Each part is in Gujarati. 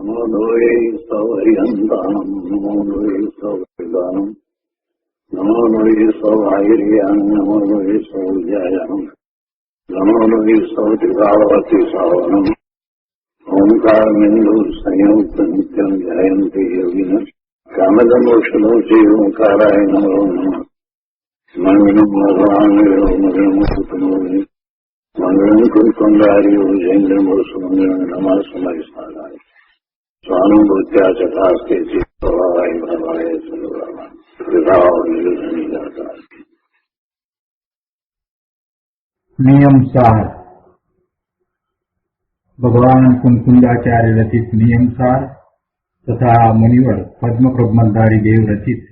નમો દ્વૈ સૌહરિહંતાણમ નમો દ્વૈ સૌહરિદાનમ નમો દ્વૈ સૌહાયર્યાન નમો દ્વૈ સૌજ્યાયાન નમો દ્વૈ સૌત્રિકાવતી સાવનમ ઓંકારમિંદુ સંયુક્ત નિત્યમ જયંતિ યોગિન કામદમોક્ષલોચે ઓંકારાય નમો નમઃ મંગલમ ભગવાનયો મંગલમ સુતમોનિ મંગલમ કુંકુંડાર્યો જૈન્દ્રમોષ મંગલમ નમઃ સમયસ્થાનાય સ્વાનુભૂત્યા ચકાસ્તે ચિત્તવાય ભવાય સર્વરામ વિભાવ નિર્ધની જાતા. નિયમ સાર ભગવાન કુંકુંદાચાર્ય રચિત નિયમસાર તથા મુનિવર પદ્મપ્રબંધારી દેવ રચિત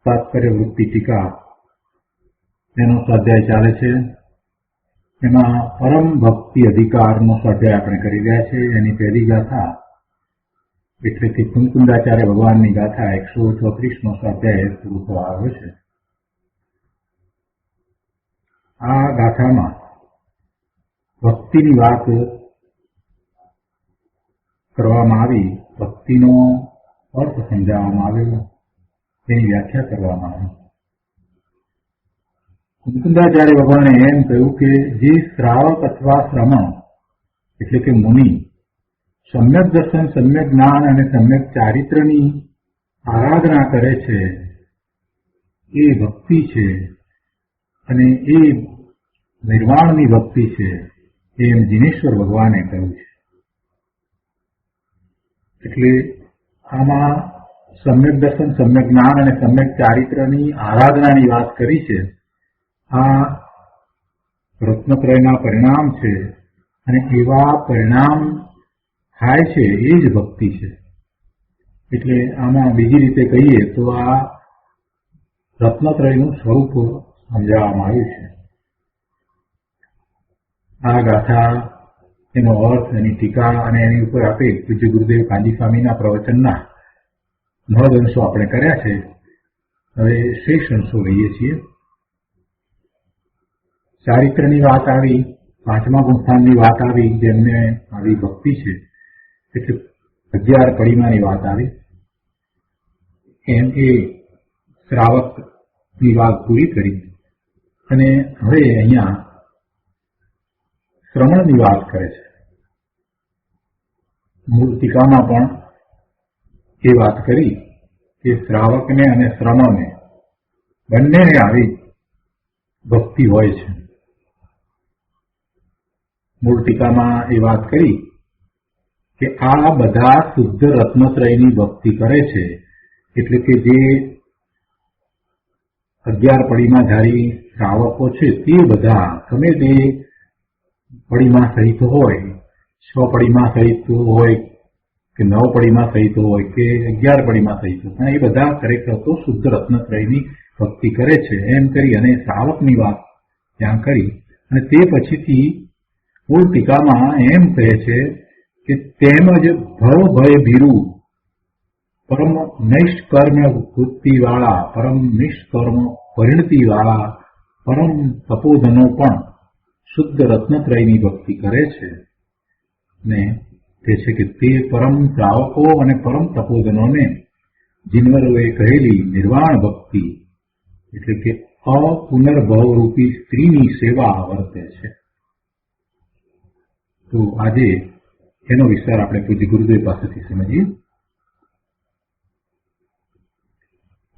તાત્પર્ય વૃત્તિ ટીકા એનો સ્વાધ્યાય ચાલે છે. એમાં પરમ ભક્તિ અધિકારનો સ્વાધ્યાય આપણે કરી રહ્યા છે. એની પહેલી ગાથા એટલે કે કુંકુંદાચાર્ય ભગવાનની ગાથા 134નો સ્વાધ્યાય પૂરો થવા આવ્યો છે. આ ગાથામાં ભક્તિની વાત કરવામાં આવી, ભક્તિનો અર્થ સમજાવવામાં આવ્યો, તેની વ્યાખ્યા કરવામાં આવી. કુંકુંદાચાર્ય ભગવાને એમ કહ્યું કે જે શ્રાવક અથવા શ્રમણ એટલે કે મુનિ સમ્યક દર્શન, સમ્યક જ્ઞાન અને સમ્યક ચારિત્રની આરાધના કરે છે એ ભક્તિ છે અને એ નિર્વાણની ભક્તિ છે એમ જીનેશ્વર ભગવાને કહ્યું છે. એટલે આમાં સમ્યક દર્શન, સમ્યક જ્ઞાન અને સમ્યક ચારિત્રની આરાધનાની વાત કરી છે. આ રત્નત્રયના પરિણામ છે અને એવા પરિણામ થાય છે એ જ ભક્તિ છે. એટલે આમાં બીજી રીતે કહીએ તો આ રત્નત્રયનું સ્વરૂપ સમજાવવામાં આવ્યું છે. આ ગાથા, એનો અર્થ, એની ટીકા અને એની ઉપર આપે પૂજ્ય ગુરુદેવ કાંજી સ્વામીના પ્રવચનના મહદ અંશો આપણે કર્યા છે. હવે શેષ અંશો લઈએ છીએ. ચારિત્રની વાત આવી, પાંચમા ગુણસ્થાનની વાત આવી, જેમને આવી ભક્તિ છે એટલે 11 પડીમાની વાત આવી. એમ એ શ્રાવકની વાત પૂરી કરી અને હવે અહીંયા શ્રમણની વાત કરે છે. મૂળ ટીકામાં પણ એ વાત કરી કે શ્રાવકને અને શ્રમણને બંનેને આવી ભક્તિ હોય છે. મૂળ ટીકામાં એ વાત કરી કે આ બધા શુદ્ધ રત્નત્રયની ભક્તિ કરે છે. એટલે કે જે 11 પડીમાધારી શ્રાવકો છે તે બધા ગમે તે પડીમાં સહિત હોય, 6 પડીમાં સહિત હોય કે 9 પડીમાં સહિત હોય કે 11 પડીમાં સહિત હોય, પણ એ બધા ખરેખર તો શુદ્ધ રત્નત્રયની ભક્તિ કરે છે એમ કરી અને શ્રાવકની વાત ત્યાં કરી. અને તે પછીથી મૂળ ટીકામાં એમ કહે છે કે તેમજ ભવ ભય ભીરુ પરમ નિષ્કર્મ વૃત્તિવાળા, પરમ નિષ્કર્મ પરિણતિવાળા પરમ તપોધનો પણ શુદ્ધ રત્નત્રયની ભક્તિ કરે છે. ને તે છે કે તે પરમ શ્રાવકો અને પરમ તપોધનોને જીનવરોએ કહેલી નિર્વાણ ભક્તિ એટલે કે અપુનર્ભવરૂપી સ્ત્રીની સેવા વર્તે છે. તો આજે એનો વિસ્તાર આપણે પૂજ્ય ગુરુદેવ પાસેથી સમજીએ.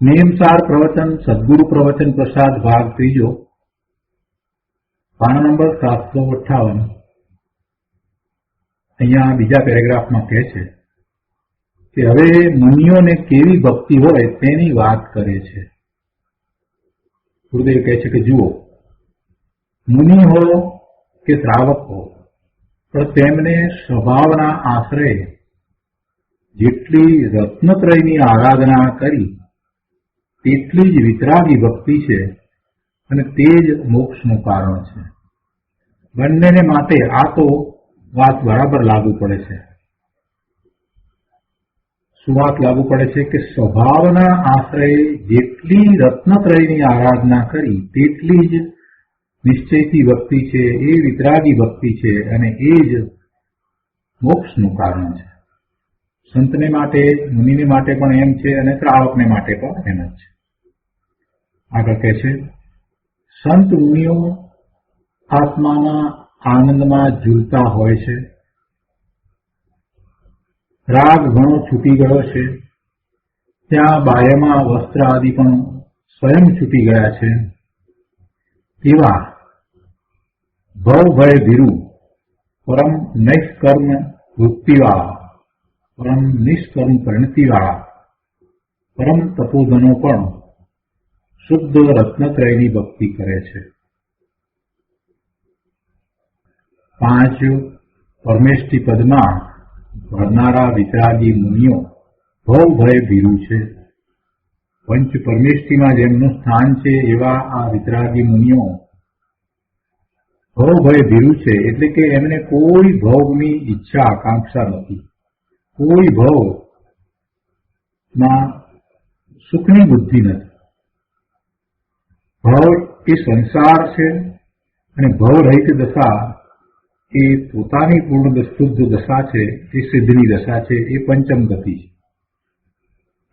નિયમસાર પ્રવચન, સદગુરુ પ્રવચન પ્રસાદ, ભાગ 3, પાના નંબર 758. અહીંયા બીજા પેરેગ્રાફમાં કહે છે કે હવે મુનિઓને કેવી ભક્તિ હોય તેની વાત કરે છે. ગુરુદેવ કહે છે કે જુઓ, મુનિ હો કે શ્રાવક હો, પણ તેમને સ્વભાવના આશ્રય જેટલી રત્નત્રયની આરાધના કરી તેટલી જ વિતરાગી ભક્તિ છે અને તે જ મોક્ષનું કારણ છે. બંનેને માટે આ તો વાત બરાબર લાગુ પડે છે. શું વાત લાગુ પડે છે કે સ્વભાવના આશ્રય જેટલી રત્નત્રયની આરાધના કરી તેટલી જ નિશ્ચયથી ભક્તિ છે, એ વિતરાગી ભક્તિ છે અને એ જ મોક્ષનું કારણ છે. સંતને માટે, મુનિને માટે પણ એમ છે અને શ્રાવકને માટે પણ એમ જ છે. આગળ કહે છે, સંત મુનિઓ આત્માના આનંદમાં ઝૂલતા હોય છે. રાગ ઘણો છૂટી ગયો છે. ત્યાં બાહ્યમાં વસ્ત્ર આદિ પણ સ્વયં છૂટી ગયા છે. એવા ભવભય ભીરુ પરમ નિષ્કર્મ વૃત્તિવાળા, પરમ નિષ્કર્મ પરિણતિવાળા પરમ તપોધનો પણ શુદ્ધ રત્નત્રયની ભક્તિ કરે છે. 5 પરમેષ્ઠી પદમાં ભરનારા વિતરાગી મુનિઓ ભવભય ભીરુ છે. પંચ પરમેષ્ઠીમાં જેમનું સ્થાન છે એવા આ વિતરાગી મુનિઓ ભવભય ભીરુ છે, એટલે કે એમને કોઈ ભોગની ઈચ્છા આકાંક્ષા નથી. કોઈ ભવમાં સુખની બુદ્ધિ નથી. ભવ એ સંસાર છે અને ભવ રહિત દશા એ પોતાની પૂર્ણ શુદ્ધ દશા છે, એ સિદ્ધની દશા છે, એ પંચમ ગતિ છે.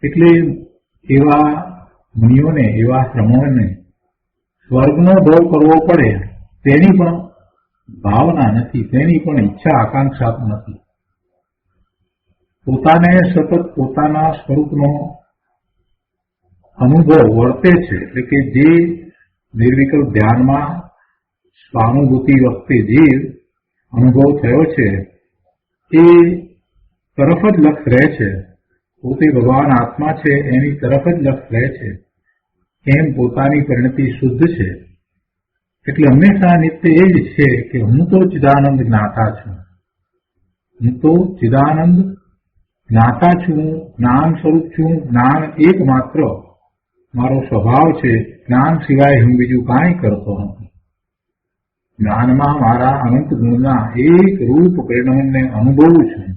એટલે એવા મુનિઓને, એવા શ્રમણોને સ્વર્ગનો ભોગ કરવો પડે તેની પણ ભાવના નથી, તેની પણ ઈચ્છા આકાંક્ષા પણ નથી. પોતાને સતત પોતાના સ્વરૂપનો અનુભવ વર્તે છે, એટલે કે જે નિર્વિકલ્પ ધ્યાનમાં સ્વાનુભૂતિ વખતે જે અનુભવ થયો છે એ તરફ જ લક્ષ રહે છે. પોતે ભગવાન આત્મા છે એની તરફ જ લક્ષ રહે છે. એમ પોતાની પરિણતિ શુદ્ધ છે. એટલે હંમેશા નિત્ય એ જ છે કે હું તો ચિદાનંદ જ્ઞાતા છું, હું તો ચિદાનંદ જ્ઞાતા છું, જ્ઞાન સ્વરૂપ છું, જ્ઞાન એકમાત્ર મારો સ્વભાવ છે. જ્ઞાન સિવાય હું બીજું કાંઈ કરતો નથી. જ્ઞાનમાં મારા અનંત ગુણના એક રૂપ પરિણામને અનુભવું છું.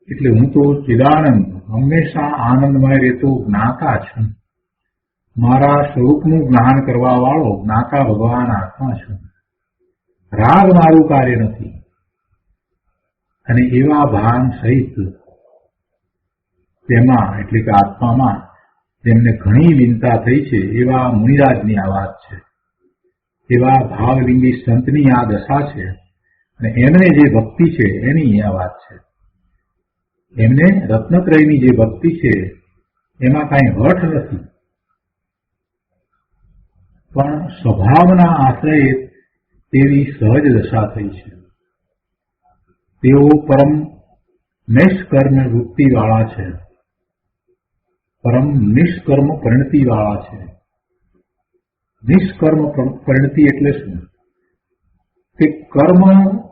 એટલે હું તો ચિદાનંદ, હંમેશા આનંદમય રહેતો જ્ઞાતા છું. મારા સ્વરૂપનું જ્ઞાન કરવા વાળો જ્ઞાતા ભગવાન આત્મા છું. રાગ મારું કાર્ય નથી. અને એવા ભાન સહિત તેમાં, એટલે કે આત્મામાં જેમને ઘણી લીનતા થઈ છે એવા મુનિરાજની આ વાત છે. એવા ભાવલિંગી સંતની આ દશા છે અને એમને જે ભક્તિ છે એની આ વાત છે. એમને રત્નત્રયની જે ભક્તિ છે એમાં કાંઈ હઠ નથી, પણ સ્વભાવના આશ્રયે તેવી સહજ દશા થઈ છે. તેઓ પરમ નિષ્કર્મ વૃત્તિવાળા છે, પરમ નિષ્કર્મ પરિણતિવાળા છે. નિષ્કર્મ પરિણતિ એટલે શું? કે કર્મની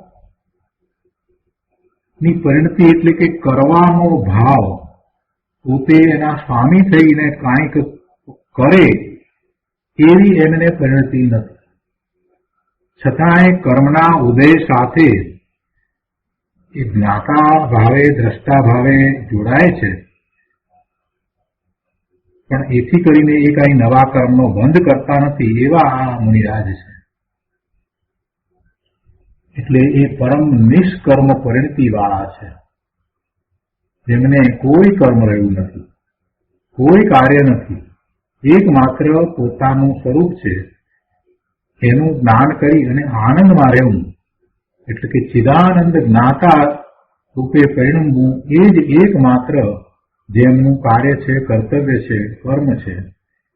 પરિણતિ એટલે કે કરવાનો ભાવ, પોતે એના સ્વામી થઈને કાંઈક કરે એવી એમને પરિણતિ નથી. છતાંય કર્મના ઉદય સાથે એ જ્ઞાતા ભાવે, દ્રષ્ટા ભાવે જોડાય છે, પણ એથી કરીને એ કાંઈ નવા કર્મનો બંધ કરતા નથી. એવા આ મુનિરાજ છે. એટલે એ પરમ નિષ્કર્મ પરિણતિ વાળા છે, જેમને કોઈ કર્મ રહ્યું નથી, કોઈ કાર્ય નથી, એકમાત્ર પોતાનું સ્વરૂપ છે. એનું જ્ઞાન કરી અને આનંદમાં રહેવું, એટલે કે ચિદાનંદ જ્ઞાતા રૂપે પરિણમવું, એ જ એકમાત્ર જેમનું કાર્ય છે, કર્તવ્ય છે, કર્મ છે.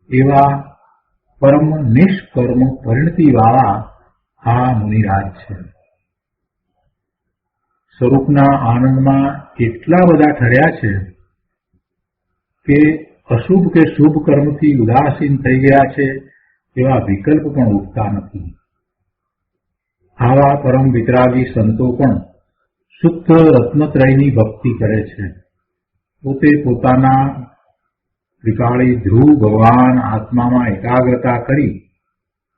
એવા પરમ નિષ્કર્મ પરિણતિવાળા આ મુનિરાજ છે. સ્વરૂપના આનંદમાં એટલા બધા ઠર્યા છે કે અશુભ કે શુભ કર્મથી ઉદાસીન થઈ ગયા છે એવા વિકલ્પ પણ ઉઠતા નથી. આવા પરમ વિતરાગી સંતો પણ શુદ્ધ રત્નત્રયની ભક્તિ કરે છે. પોતે પોતાના ત્રિકાળી ધ્રુવ ભગવાન આત્મામાં એકાગ્રતા કરી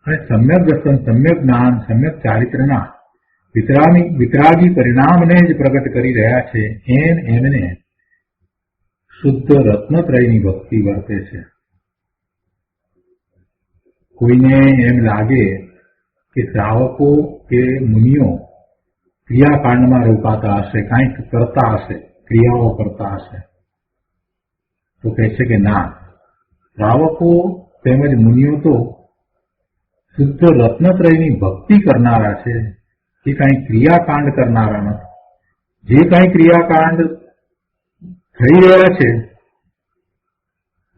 અને સમ્યક દર્શન, સમ્યક જ્ઞાન, સમ્યક ચારિત્રના વિતરાગી પરિણામને જ પ્રગટ કરી રહ્યા છે. એમને શુદ્ધ રત્નત્રયની ભક્તિ વર્તે છે. કોઈને એમ લાગે કે શ્રાવકો કે મુનિઓ ક્રિયાકાંડમાં રોકાતા હશે, કાંઈક કરતા હશે, ક્રિયાઓ કરતા હશે? તો કહે છે કે ના, શ્રાવકો તેમજ મુનિઓ તો શુદ્ધ રત્નત્રયની ભક્તિ કરનારા છે, એ કાંઈ ક્રિયાકાંડ કરનારા નથી. જે કાંઈ ક્રિયાકાંડ થઈ રહ્યા છે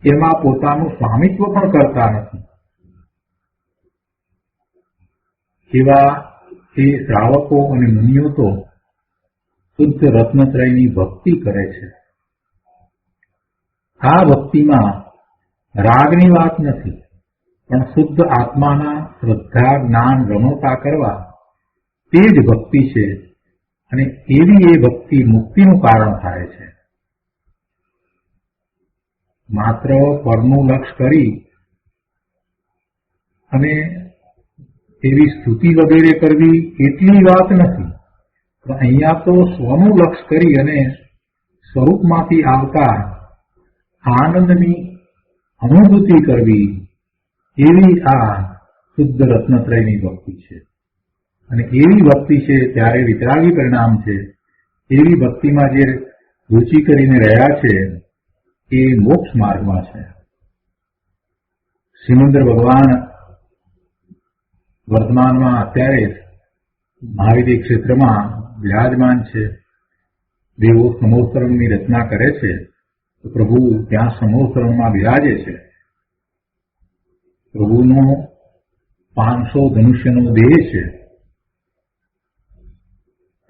એમાં પોતાનું સ્વામિત્વ પણ કરતા નથી. એવા એ શ્રાવકો અને મુનિઓ તો શુદ્ધ રત્નત્રયની ભક્તિ કરે છે. આ ભક્તિમાં રાગની વાત નથી, પણ શુદ્ધ આત્માના શ્રદ્ધા જ્ઞાન રમતા કરવા તે જ ભક્તિ છે, અને એવી એ ભક્તિ મુક્તિનું કારણ થાય છે. માત્ર પરનું લક્ષ કરી અને એવી સ્તુતિ વગેરે કરવી એટલી વાત નથી, પણ અહીંયા તો સ્વનું લક્ષ કરી અને સ્વરૂપમાંથી આવતા આનંદની અનુભૂતિ કરવી, એવી આ શુદ્ધ રત્નત્રયની ભક્તિ છે. અને એવી ભક્તિ છે ત્યારે વિતરાગી પરિણામ છે. એવી ભક્તિમાં જે રુચિ કરીને રહ્યા છે એ મોક્ષ માર્ગમાં છે. શ્રીમંદર ભગવાન વર્તમાનમાં અત્યારે મહાવિદ્ય ક્ષેત્રમાં વિરાજમાન છે. દેવો સમોત્તરણની રચના કરે છે તો પ્રભુ ત્યાં સમોત્તરણમાં વિરાજે છે. પ્રભુનો 500 ધનુષ્યનો દેહ છે.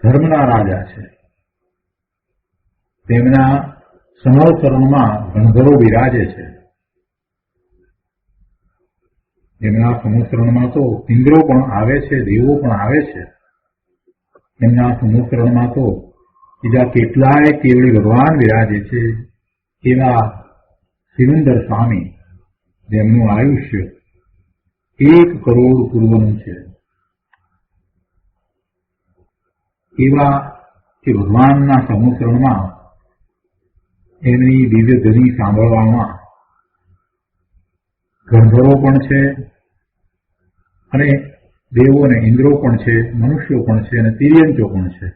ધર્મના રાજા છે. તેમના સમોત્તરણમાં ગણધરો વિરાજે છે. એમના સમોત્તરણમાં તો ઇન્દ્રો પણ આવે છે, દેવો પણ આવે છે. એમના સમોત્તરણમાં તો બીજા કેટલાય કેવળી ભગવાન વિરાજે છે. એવા સિરુંદર સ્વામી, જેમનું આયુષ્ય 1 કરોડ પૂર્વનું છે, એવા કે ભગવાનના સમોત્તરણમાં એમની દિવ્ય ધ્વનિ સાંભળવામાં ગંધર્વો પણ છે, અને દેવો અને ઇન્દ્રો પણ છે, મનુષ્યો પણ છે, અને તિર્યંતો પણ છે.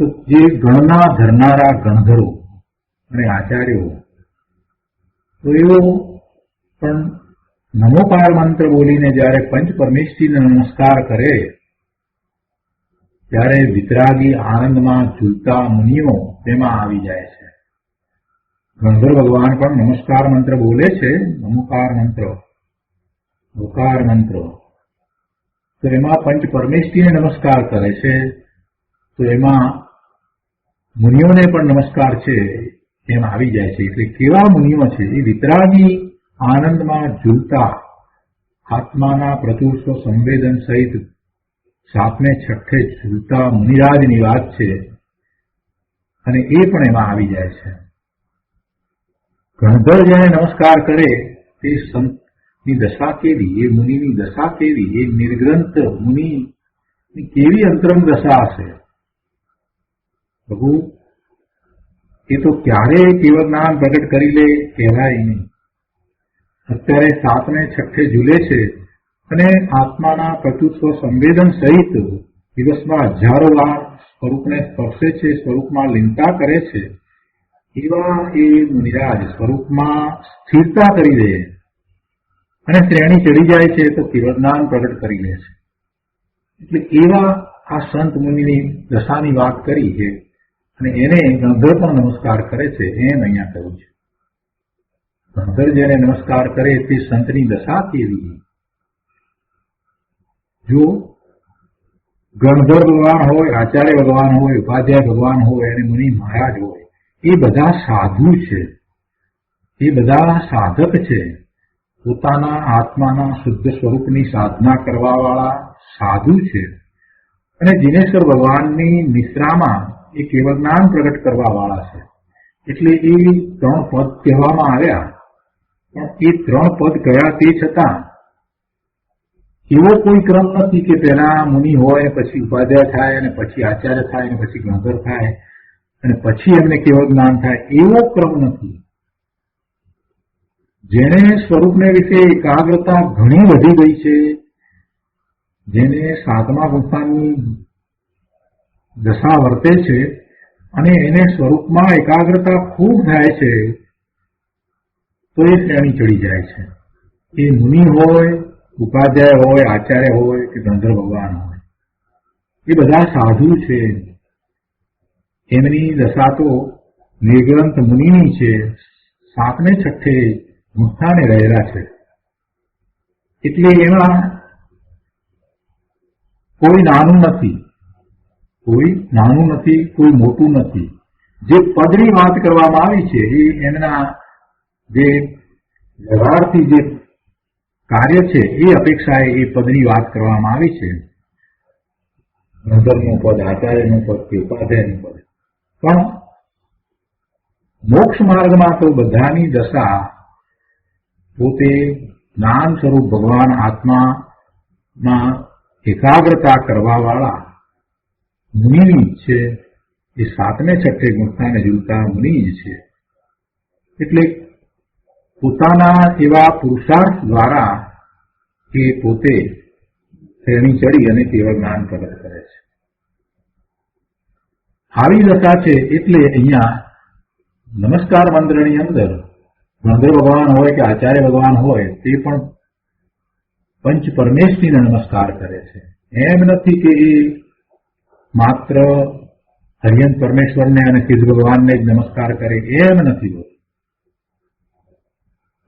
તો જે ગણના ધરનારા ગણધરો અને આચાર્યો, તો એવો પણ નમોકાર મંત્ર બોલીને જ્યારે પંચ પરમેષ્ઠીને નમસ્કાર કરે ત્યારે વિતરાગી આનંદમાં ઝૂલતા મુનિઓ તેમાં આવી જાય છે. ગણધર ભગવાન પણ નમસ્કાર મંત્ર બોલે છે, નમોકાર મંત્ર, ઓકાર મંત્ર, તો એમાં પંચ પરમેષ્ઠીને નમસ્કાર કરે છે. તો એમાં મુનિઓને પણ નમસ્કાર છે એમ આવી જાય છે. એટલે કેવા મુનિઓ છે? એ વિતરાગી આનંદમાં ઝૂલતા આત્માના પ્રચુર સંવેદન સહિત 7મે 6ઠે ઝૂલતા મુનિરાજની વાત છે, અને એ પણ એમાં આવી જાય છે. ગણધર જેને નમસ્કાર કરે તે સંતની દશા કેવી, એ મુનિની દશા કેવી, એ નિર્ગ્રંથ મુનિની કેવી અંતરંગ દશા હશે? પ્રભુ એ તો ક્યારેય કેવળ જ્ઞાન પ્રગટ કરી લે કહેવાય નહીં. અત્યારે 7મે 6ઠે ઝૂલે છે અને આત્માના પ્રચુત્વ સંવેદન સહિત દિવસમાં 1000 વાર સ્વરૂપને સ્પર્શે છે, સ્વરૂપમાં લીનતા કરે છે. એવા એ મુનિરાજ સ્વરૂપમાં સ્થિરતા કરી દે અને શ્રેણી ચડી જાય છે તો કેવળ જ્ઞાન પ્રગટ કરી લે છે. એટલે એવા આ સંત મુનિની દશાની વાત કરી છે, અને એને ગણધર પણ નમસ્કાર કરે છે એમ અહીંયા કહ્યું છે. ગણધર જેને નમસ્કાર કરે તે સંતની દશા કેવી? જો ગણધર ભગવાન હોય, આચાર્ય ભગવાન હોય, ઉપાધ્યાય ભગવાન હોય અને મુનિ મહારાજ હોય, એ બધા સાધુ છે, એ બધા સાધક છે. પોતાના આત્માના શુદ્ધ સ્વરૂપની સાધના કરવાવાળા સાધુ છે, અને જીનેશ્વર ભગવાનની નિશ્રામાં એ કેવળ જ્ઞાન પ્રગટ કરવાવાળા છે. એટલે એ 3 પદ કહેવામાં આવ્યા, પણ એ 3 પદ ગયા તે છતાં એવો કોઈ ક્રમ નથી કે પહેલા મુનિ હોય, પછી ઉપાધ્યાય થાય, અને પછી આચાર્ય થાય, અને પછી ગણધર થાય, અને પછી એમને કેવળ જ્ઞાન થાય. એવો ક્રમ નથી. જેને સ્વરૂપને વિશે એકાગ્રતા ઘણી વધી ગઈ છે, જેને 7મા ગુફાની દશા વર્તે છે, અને એને સ્વરૂપમાં એકાગ્રતા ખૂબ થાય છે તો એ શ્રેણી ચડી જાય છે. એ મુનિ હોય, ઉપાધ્યાય હોય, આચાર્ય હોય કે ગંધર્વ ભગવાન હોય, એ બધા સાધુ છે. એમની દશા તો નિર્ગ્રંથ મુનિની છે, 7ને 6 ગુંઠાને રહેલા છે. એટલે એમાં કોઈ નાનું નથી, કોઈ મોટું નથી. જે પદની વાત કરવામાં આવી છે એ એમના જે વ્યવહારથી જે કાર્ય છે એ અપેક્ષાએ એ પદની વાત કરવામાં આવી છે. ગંધર્વનું પદ, આચાર્યનું પદ કે ઉપાધ્યાયનું પદ. પણ મોક્ષ માર્ગમાં તો બધાની દશા પોતે જ્ઞાન સ્વરૂપ ભગવાન આત્મામાં એકાગ્રતા કરવા વાળા મુનિની જ છે. એ 7ને 6 ગુંઠાને ઝૂલતા મુનિ જ છે. એટલે પોતાના એવા પુરુષાર્થ દ્વારા એ પોતે શ્રેણી ચડી અને કેવળ જ્ઞાન પ્રગટ કરે છે. આવી દશા છે. એટલે અહીંયા નમસ્કાર મંત્રની અંદર ગંધર્વ ભગવાન હોય કે આચાર્ય ભગવાન હોય તે પણ પંચ પરમેશ્વરીને નમસ્કાર કરે છે. એમ નથી કે એ માત્ર હરિયંત પરમેશ્વરને અને સિદ્ધ ભગવાનને જ નમસ્કાર કરે, એમ નથી હોતું.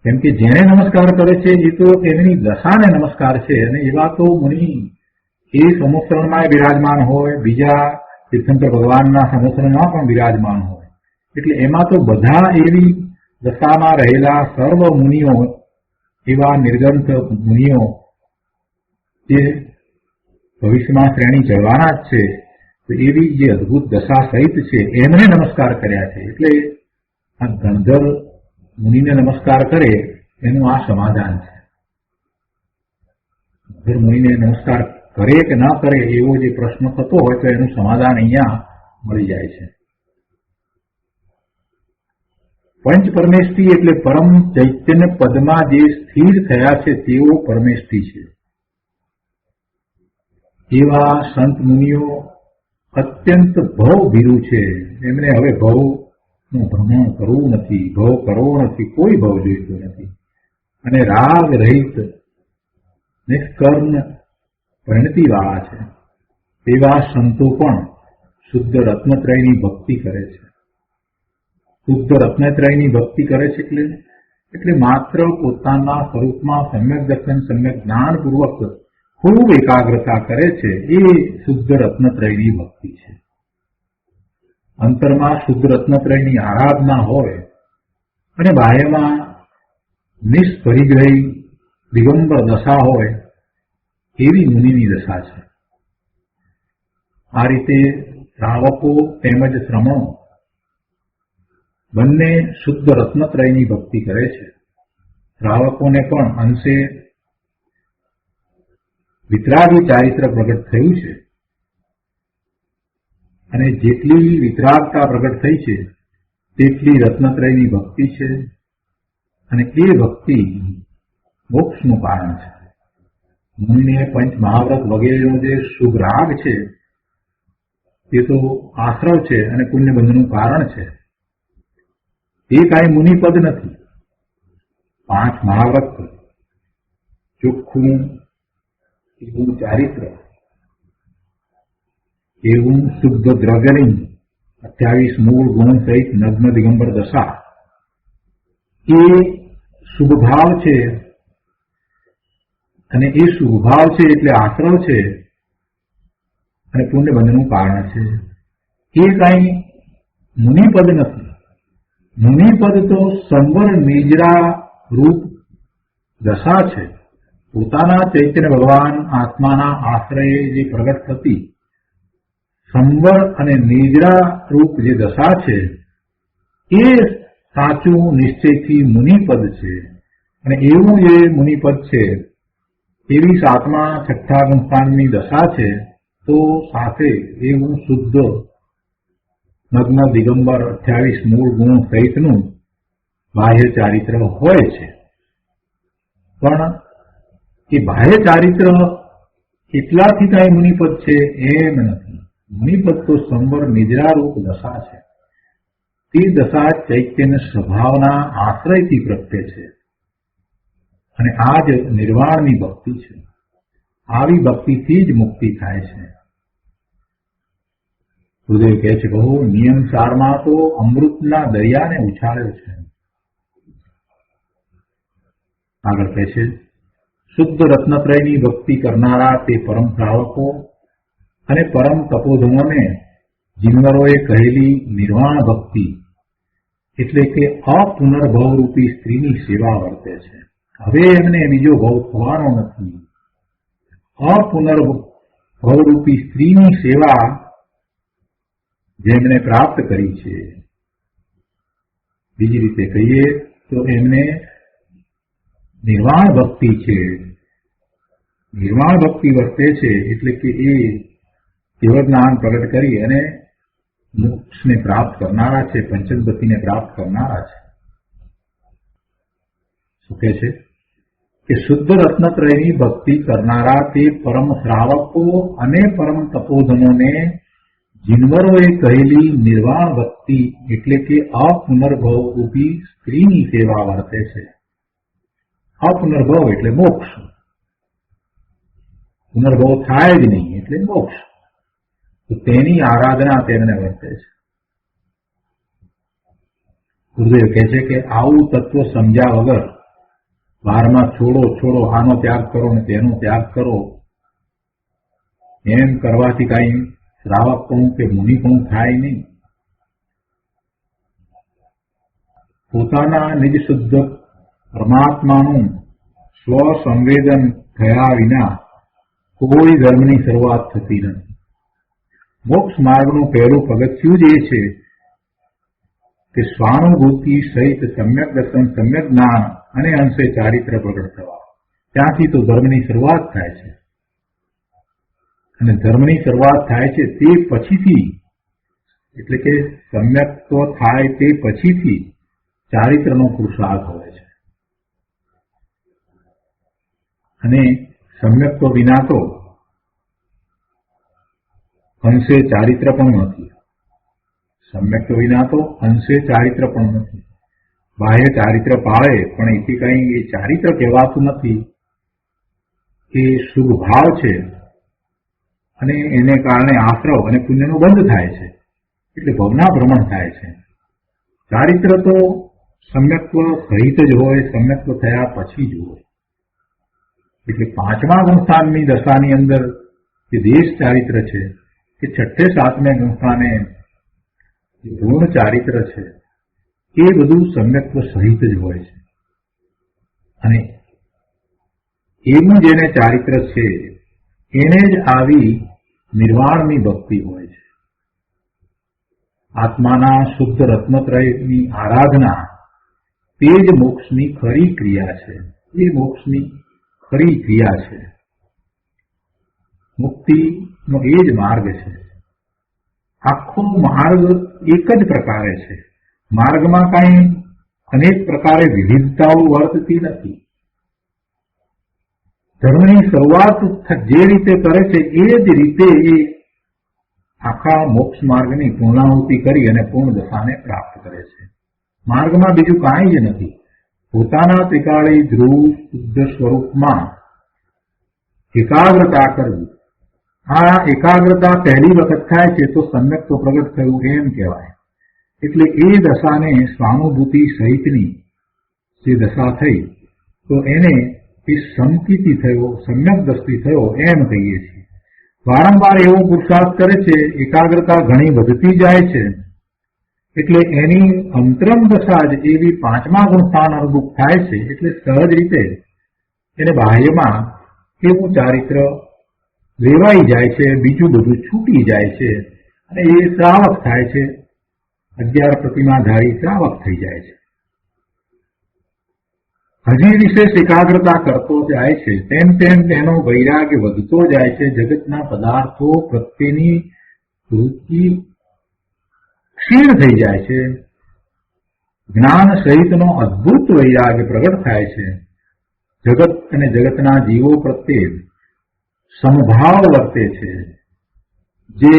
કેમ કે જેને નમસ્કાર કરે છે એ તો એમની દશાને નમસ્કાર છે. અને એવા તો મુનિ એ સમુદ્રમાં બિરાજમાન હોય, બીજા તીર્થંકર ભગવાનના સમુદ્રમાં પણ બિરાજમાન હોય. એટલે એમાં તો બધા એવી દશામાં રહેલા સર્વ મુનિઓ, એવા નિર્ગ્રંથ મુનિઓ જે ભવિષ્યમાં શ્રેણી ચડવાના જ છે, તો એવી જે અદભુત દશા સહિત છે એમને નમસ્કાર કર્યા છે. એટલે આ ગંધર્વ મુનિને નમસ્કાર કરે એનું આ સમાધાન છે. ગંધર્વ મુનિને નમસ્કાર કરે કે ન કરે એવો જે પ્રશ્ન થતો હોય તો એનું સમાધાન અહીંયા મળી જાય છે. પંચ પરમેષ્ઠી એટલે પરમ ચૈતન્ય પદમાં જે સ્થિર થયા છે તેઓ પરમેષ્ઠી છે. એવા સંત મુનિઓ અત્યંત ભવભીરુ છે. એમને હવે ભવનું ભ્રમણ કરવું નથી, ભવ કરવો નથી, કોઈ ભવ જોઈતો નથી. અને રાગ રહિત નિષ્કર્ણ પરિણતિ વાળા છે. એવા સંતો પણ શુદ્ધ રત્નત્રયની ભક્તિ કરે છે. શુદ્ધ રત્નત્રયની ભક્તિ કરે છે એટલે માત્ર પોતાના સ્વરૂપમાં સમ્યક દર્શન, સમ્યક જ્ઞાનપૂર્વક ખૂબ એકાગ્રતા કરે છે. એ શુદ્ધ રત્નત્રયની ભક્તિ છે. અંતરમાં શુદ્ધ રત્નત્રયની આરાધના હોય અને બાહ્યમાં નિષ્પરિગ્રહી દિગંબર દશા હોય, એવી મુનિની દશા છે. આ રીતે શ્રાવકો તેમજ શ્રમણો બંને શુદ્ધ રત્નત્રયની ભક્તિ કરે છે. શ્રાવકોને પણ અંશે વિતરાગી ચારિત્ર પ્રગટ થયું છે. અને જેટલી વિતરાગતા પ્રગટ થઈ છે તેટલી રત્નત્રયની ભક્તિ છે. અને એ ભક્તિ મોક્ષનું કારણ છે. મુનિને પંચ મહાવ્રત વગેરેનો જે શુભ રાગ છે તે તો આશ્રવ છે અને પુણ્યબંધનું કારણ છે. એ કાંઈ મુનિપદ નથી. 5 મહાવ્રત, ચોખ્ખું એવું ચારિત્ર, એવું શુદ્ધ દ્રવ્યલિંગ, 28 મૂળ ગુણ સહિત નગ્ન દિગંબર દશા, એ શુભભાવ છે. અને એ શુભભાવ છે એટલે આશ્રવ છે અને પુણ્યબંધનું કારણ છે. એ કાંઈ મુનિપદ નથી. મુનિપદ તો સંવર નિજરા રૂપ દશા છે. પોતાના ચૈતન્ય ભગવાન આત્માના આશ્રયે જે પ્રગટ થતી સંવર અને નિજરા રૂપ જે દશા છે એ સાચું નિશ્ચયથી મુનિપદ છે. અને એવું જે મુનિપદ છે એવી 7મા 6ઠા ગુંફાની દશા છે. તો સાથે એવું શુદ્ધ નગ્ન દિગંબર 28 મૂળ ગુણ સહિતનું બાહ્ય ચારિત્ર હોય છે. પણ એ બાહ્ય ચારિત્ર એટલાથી કાંઈ મુનિપદ છે એમ નથી. મુનિપદ તો સંવર નિદ્રારૂપ દશા છે. તે દશા ચૈત્યન સ્વભાવના આશ્રયથી પ્રગટે છે અને આ જ નિર્વાણની ભક્તિ છે. આવી ભક્તિથી જ મુક્તિ થાય છે. ગુરુદેવ કહે છે, બહુ નિયમ સારમાં તો અમૃતના દરિયાને ઉછાળ્યો છે. આગળ કહે છે, શુદ્ધ રત્નત્રયની ભક્તિ કરનારા તે પરમ શ્રાવકો અને પરમ તપોધનોને જીનવરોએ કહેલી નિર્વાણ ભક્તિ એટલે કે અપુનર્ભવરૂપી સ્ત્રીની સેવા વર્તે છે. હવે એમને બીજો ભવ થવાનો નથી. અપુનર્ભવરૂપી સ્ત્રીની સેવા જેમણે પ્રાપ્ત કરી છે, બીજી રીતે કહીએ તો એમને નિર્વાણ ભક્તિ છે. નિર્વાણ ભક્તિ વર્તે છે એટલે કે એ કેવળ જ્ઞાન પ્રગટ કરી અને મોક્ષને પ્રાપ્ત કરનારા છે, પંચગતિને પ્રાપ્ત કરનારા છે. શું કહે છે કે શુદ્ધ રત્નત્રયની ભક્તિ કરનારા તે પરમ શ્રાવકો અને પરમ તપોધનોને જીનવરોએ કહેલી નિર્વાણ ભક્તિ એટલે કે અપુનર્ભવ રૂપી સ્ત્રીની સેવા વર્તે છે. અપુનર્ભવ એટલે મોક્ષ. પુનર્ભવ થાય જ નહીં એટલે મોક્ષ. તો તેની આરાધના તેમને વર્તે છે. ગુરુદેવ કહે છે કે આવું તત્વ સમજ્યા વગર બહારમાં છોડો આનો ત્યાગ કરો ને તેનો ત્યાગ કરો એમ કરવાથી કઈ શ્રાવકપણું કે મુનિપણું થાય નહીં. પોતાના નિજ શુદ્ધ પરમાત્માનું સ્વસંવેદન થયા વિના કોઈ ધર્મની શરૂઆત થતી નથી. મોક્ષ માર્ગનું પહેલું પગથિયું જ એ છે કે સ્વાનુભૂતિ સહિત સમ્યક દર્શન, સમ્યક જ્ઞાન અને અંશે ચારિત્ર પ્રગટ થવા. ત્યાંથી તો ધર્મની શરૂઆત થાય છે અને ધર્મની શરૂઆત થાય છે તે પછીથી એટલે કે સમ્યક્ત્વ થાય તે પછીથી ચારિત્રનો પુરુષાર્થ હોય છે. અને સમ્યક્ત્વ વિના તો અંશે ચારિત્ર પણ નથી. સમ્યક્ત્વ વિના તો અંશે ચારિત્ર પણ નથી. બાહ્ય ચારિત્ર પાળે પણ એથી કઈ એ ચારિત્ર કહેવાતું નથી. એ શુભ ભાવ છે અને એને કારણે આશ્રવ અને પુણ્યનો બંધ થાય છે એટલે ભવના ભ્રમણ થાય છે. ચારિત્ર તો સમ્યક્ત્વ સહિત જ હોય, સમ્યક્ત્વ થયા પછી જ હોય. એટલે પાંચમા ગુણસ્થાનની દશાની અંદર જે દેશ ચારિત્ર છે કે છઠ્ઠે સાતમે ગુણસ્થાને પૂર્ણ ચારિત્ર છે એ બધું સમ્યક્ત્વ સહિત જ હોય છે. અને એનું જેને ચારિત્ર છે એને જ આવી નિર્વાણની ભક્તિ હોય છે. આત્માના શુદ્ધ રત્નત્રયની આરાધના તે જ મોક્ષની ખરી ક્રિયા છે. એ મોક્ષની ખરી ક્રિયા છે. મુક્તિનો એ જ માર્ગ છે. આખો માર્ગ એક જ પ્રકારે છે. માર્ગમાં કઈ અનેક પ્રકારે વિવિધતાઓ વર્તતી નથી. ધર્મની શરૂઆત જે રીતે કરે છે એ જ રીતે એ આખા મોક્ષ માર્ગની પૂર્ણાહુતિ કરી અને પૂર્ણ દશાને પ્રાપ્ત કરે છે. માર્ગમાં બીજું કાંઈ જ નથી. પોતાના ત્રિકાળી ધ્રુવ શુદ્ધ સ્વરૂપમાં એકાગ્રતા કરવી. આ એકાગ્રતા પહેલી વખત થાય છે તો સમ્યક્ત્વ પ્રગટ થયું એમ કહેવાય. એટલે એ દશાને સ્વાનુભૂતિ સહિતની જે દશા થઈ તો એને એ સમકીતિ થયો, સમ્યક દ્રષ્ટિ થયો એમ કહીએ છીએ. વારંવાર એવો પુરુષાર્થ કરે છે, એકાગ્રતા ઘણી વધતી જાય છે એટલે એની અંતરમ દશા જ એવી પાંચમા ગુણસ્થાન અનુભૂત થાય છે. એટલે સહજ રીતે એને બાહ્યમાં એવું ચારિત્ર લેવાઈ જાય છે, બીજું બધું છૂટી જાય છે અને એ શ્રાવક થાય છે. 11 પ્રતિમાધારી શ્રાવક થઈ જાય છે. હજી વિશેષ એકાગ્રતા કરતો જાય છે તેમ તેમ તેનો વૈરાગ્ય વધતો જાય છે. જગતના પદાર્થો પ્રત્યેની વૃત્તિ ક્ષીણ થઈ જાય છે. જ્ઞાન સહિતનો અદ્ભુત વૈરાગ્ય પ્રગટ થાય છે. જગત અને જગતના જીવો પ્રત્યે સમભાવ વર્તે છે. જે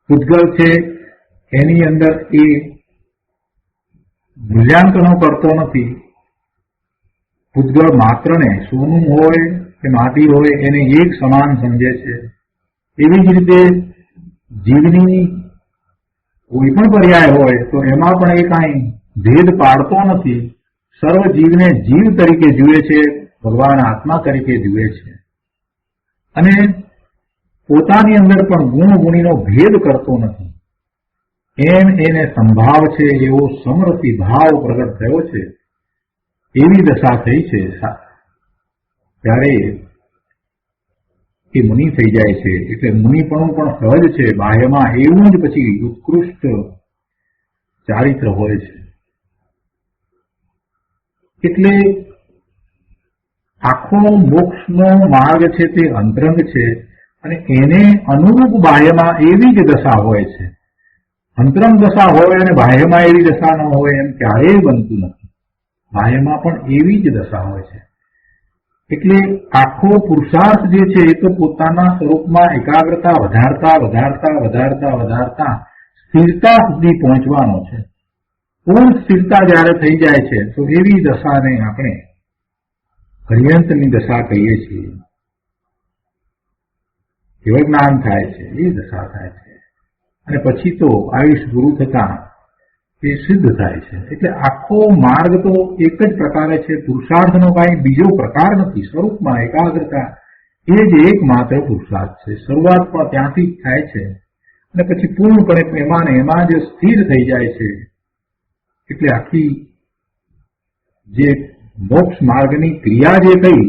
પૂતગલ છે એની અંદર એ મૂલ્યાંકનો કરતો નથી. પૂતગળ માત્રને સોનું હોય કે માટી હોય એને એક સમાન સમજે છે. એવી જ રીતે જીવની કોઈ પણ પર્યાય હોય તો એમાં પણ એ કાંઈ ભેદ પાડતો નથી. સર્વ જીવને જીવ તરીકે જુએ છે, ભગવાન આત્મા તરીકે જુએ છે અને પોતાની અંદર પણ ગુણ ગુણીનો ભેદ કરતો નથી. એમ એને સંભાવ છે એવો સમરસી ભાવ પ્રગટ થયો છે. એવી દશા થઈ છે ત્યારે એ મુનિ થઈ જાય છે. એટલે મુનિપણું પણ સહજ છે. બાહ્યમાં એવું જ પછી ઉત્કૃષ્ટ ચારિત્ર હોય છે. એટલે આખો મોક્ષનો માર્ગ છે તે અંતરંગ છે અને એને અનુરૂપ બાહ્યમાં એવી જ દશા હોય છે. અંતરંગ દશા હોય અને બાહ્યમાં એવી દશા ન હોય એમ ક્યારેય બનતું નથી. બાહ્યમાં પણ એવી જ દશા હોય છે. એટલે આખો પુરુષાર્થ જે છે એ તો પોતાના સ્વરૂપમાં એકાગ્રતા વધારતા વધારતા વધારતા વધારતા સ્થિરતા સુધી પહોંચવાનો છે. પૂર્ણ સ્થિરતા જયારે થઈ જાય છે તો એવી દશાને આપણે પર્યંતની દશા કહીએ છીએ. એવો જ્ઞાન થાય છે, એ દશા થાય છે અને પછી તો આયુષ પૂરું થતા એ સિદ્ધ થાય છે. એટલે આખો માર્ગ તો એક જ પ્રકારે છે. પુરુષાર્થનો કાંઈ બીજો પ્રકાર નથી. સ્વરૂપમાં એકાગ્રતા એ જ એકમાત્ર પુરુષાર્થ છે. શરૂઆત પણ ત્યાંથી જ થાય છે અને પછી પૂર્ણપણે એમાં જ સ્થિર થઈ જાય છે. એટલે આખી જે મોક્ષ માર્ગની ક્રિયા જે કહી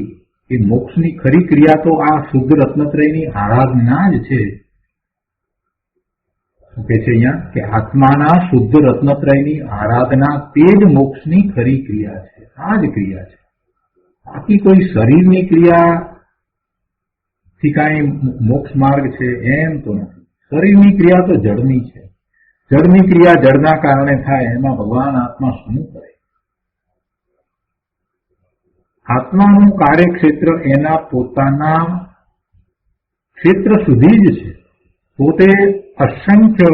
એ મોક્ષની ખરી ક્રિયા તો આ શુદ્ધ રત્નત્રયની આરાધના જ છે. શું કે છે અહીંયા કે આત્માના શુદ્ધ રત્નત્રયની આરાધના તે જ મોક્ષની ખરી ક્રિયા છે. આ જ ક્રિયા છે. બાકી કોઈ શરીરની ક્રિયાથી કાંઈ મોક્ષ માર્ગ છે એમ તો નથી. શરીરની ક્રિયા તો જડની છે. જળની ક્રિયા જળના કારણે થાય. એમાં ભગવાન આત્મા શું કરે? આત્માનું કાર્યક્ષેત્ર એના પોતાના ક્ષેત્ર સુધી જ છે. પોતે અસંખ્ય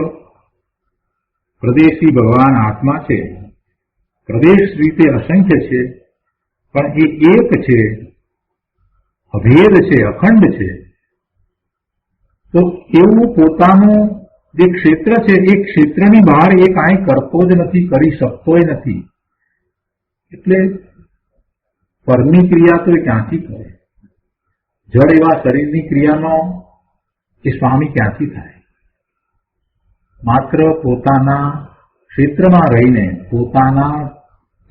પ્રદેશી ભગવાન આત્મા છે. પ્રદેશ રીતે અસંખ્ય છે પણ એ એક છે, અભેદ છે, અખંડ છે. તો એવું પોતાનું જે ક્ષેત્ર છે એ ક્ષેત્રની બહાર એ કાંઈ કરતો જ નથી, કરી શકતોય નથી. એટલે પરની ક્રિયા તો એ ક્યાંથી કરે? જળ એવા શરીરની ક્રિયાનો એ સ્વામી ક્યાંથી થાય? માત્ર પોતાના ક્ષેત્રમાં રહીને પોતાના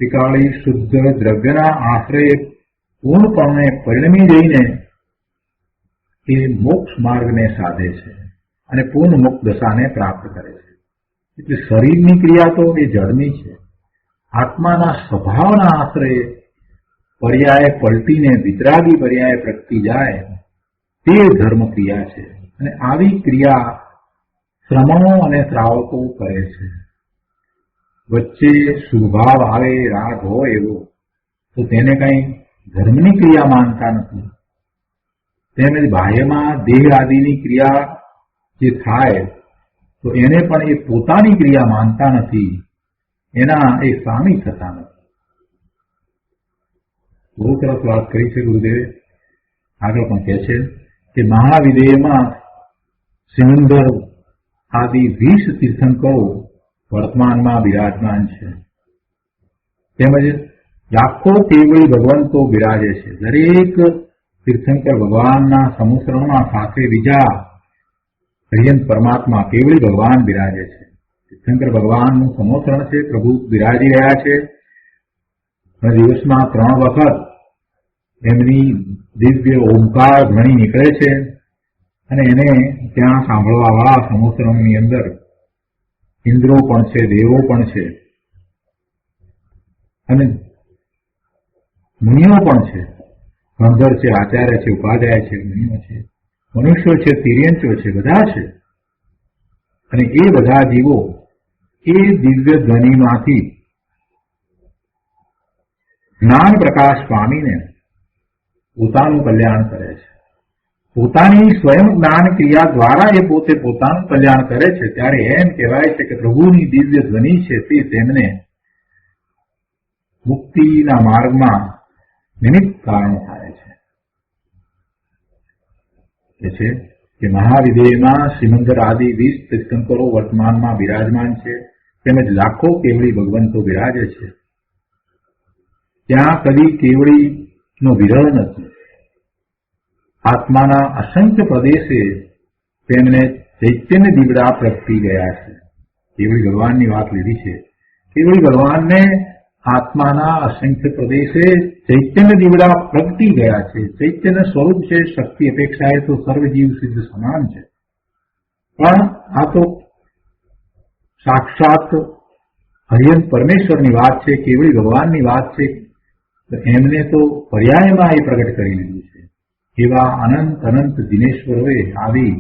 ત્રિકાળી શુદ્ધ દ્રવ્યના આશ્રય પૂર્ણપણે પરિણમી જઈને એ મોક્ષ માર્ગને સાધે છે અને પૂર્ણ મુક્ત દશાને પ્રાપ્ત કરે છે. એટલે શરીરની ક્રિયા તો એ જળની છે. આત્માના સ્વભાવના આશ્રય પર્યાય પલટીને વિતરાગી પર્યાય પ્રગટી જાય તે ધર્મ ક્રિયા છે. અને આવી ક્રિયા શ્રમણો અને શ્રાવકો કરે છે. વચ્ચે સુભાવ આવે, રાગ હોય એવો, તો તેને કઈ ધર્મની ક્રિયા માનતા નથી. તેમજ બાહ્યમાં દેહ આદિની ક્રિયા જે થાય તો એને પણ એ પોતાની ક્રિયા માનતા નથી. એના એ સ્વામી થતા નથી. બહુ સરસ વાત કરી છે ગુરુદેવે. આગળ પણ કહે છે કે મહાવિદેયમાં સિમંદર આદિ 20 તીર્થંકરો વર્તમાનમાં બિરાજમાન છે. તેમજ લાખો કેવળી ભગવંતો બિરાજે છે. દરેક તીર્થંકર ભગવાનના સમુસરણમાં સાથે બીજા હરિયંત પરમાત્મા કેવળી ભગવાન બિરાજે છે. તીર્થંકર ભગવાનનું સમુસરણ છે. પ્રભુ બિરાજી રહ્યા છે. દિવસમાં 3 વખત એમની દિવ્ય ઓમકાર ધ્વનિ નીકળે છે અને એને ત્યાં સાંભળવા વાળા સમુસરણની અંદર ઇન્દ્રો પણ છે, દેવો પણ છે અને મુનિઓ પણ છે. ગંધર્વ છે, આચાર્ય છે, ઉપાધ્યાય છે, મુનિઓ છે, મનુષ્યો છે, તિર્યંચો છે, બધા છે. અને એ બધા જીવો એ દિવ્ય ધ્વનિમાંથી જ્ઞાન પ્રકાશ પામીને પોતાનું કલ્યાણ કરે છે. પોતાની સ્વયં જ્ઞાન ક્રિયા દ્વારા એ પોતે પોતાનું કલ્યાણ કરે છે, ત્યારે એમ કહેવાય છે કે પ્રભુની દિવ્ય ધ્વનિ છે તે તેમને મુક્તિના માર્ગમાં નિમિત્ત કારણ થાય છે કે મહાવિદેયમાં શ્રીમંદર આદિ 20 તીર્થંકરો વર્તમાનમાં બિરાજમાન છે, તેમજ લાખો કેવડી ભગવંતો બિરાજે છે. ત્યાં કદી કેવડીનો વિરહ નથી. આત્માના અસંખ્ય પ્રદેશે તેમને ચૈતન્ય દીવડા પ્રગટી ગયા છે. કેવડી ભગવાનની વાત લીધી છે. કેવડી ભગવાનને આત્માના અસંખ્ય પ્રદેશે ચૈતન્ય દીવડા પ્રગટી ગયા છે. ચૈતન્ય સ્વરૂપ છે. શક્તિ અપેક્ષાએ તો સર્વજીવ સિદ્ધ સમાન છે, પણ આ તો સાક્ષાત હરિયંત પરમેશ્વરની વાત છે, કેવડી ભગવાનની વાત છે. એમને તો પર્યાયમાં એ પ્રગટ કરી લીધું છે. એવા અનંત અનંત દિનેશ્વરોએ આવી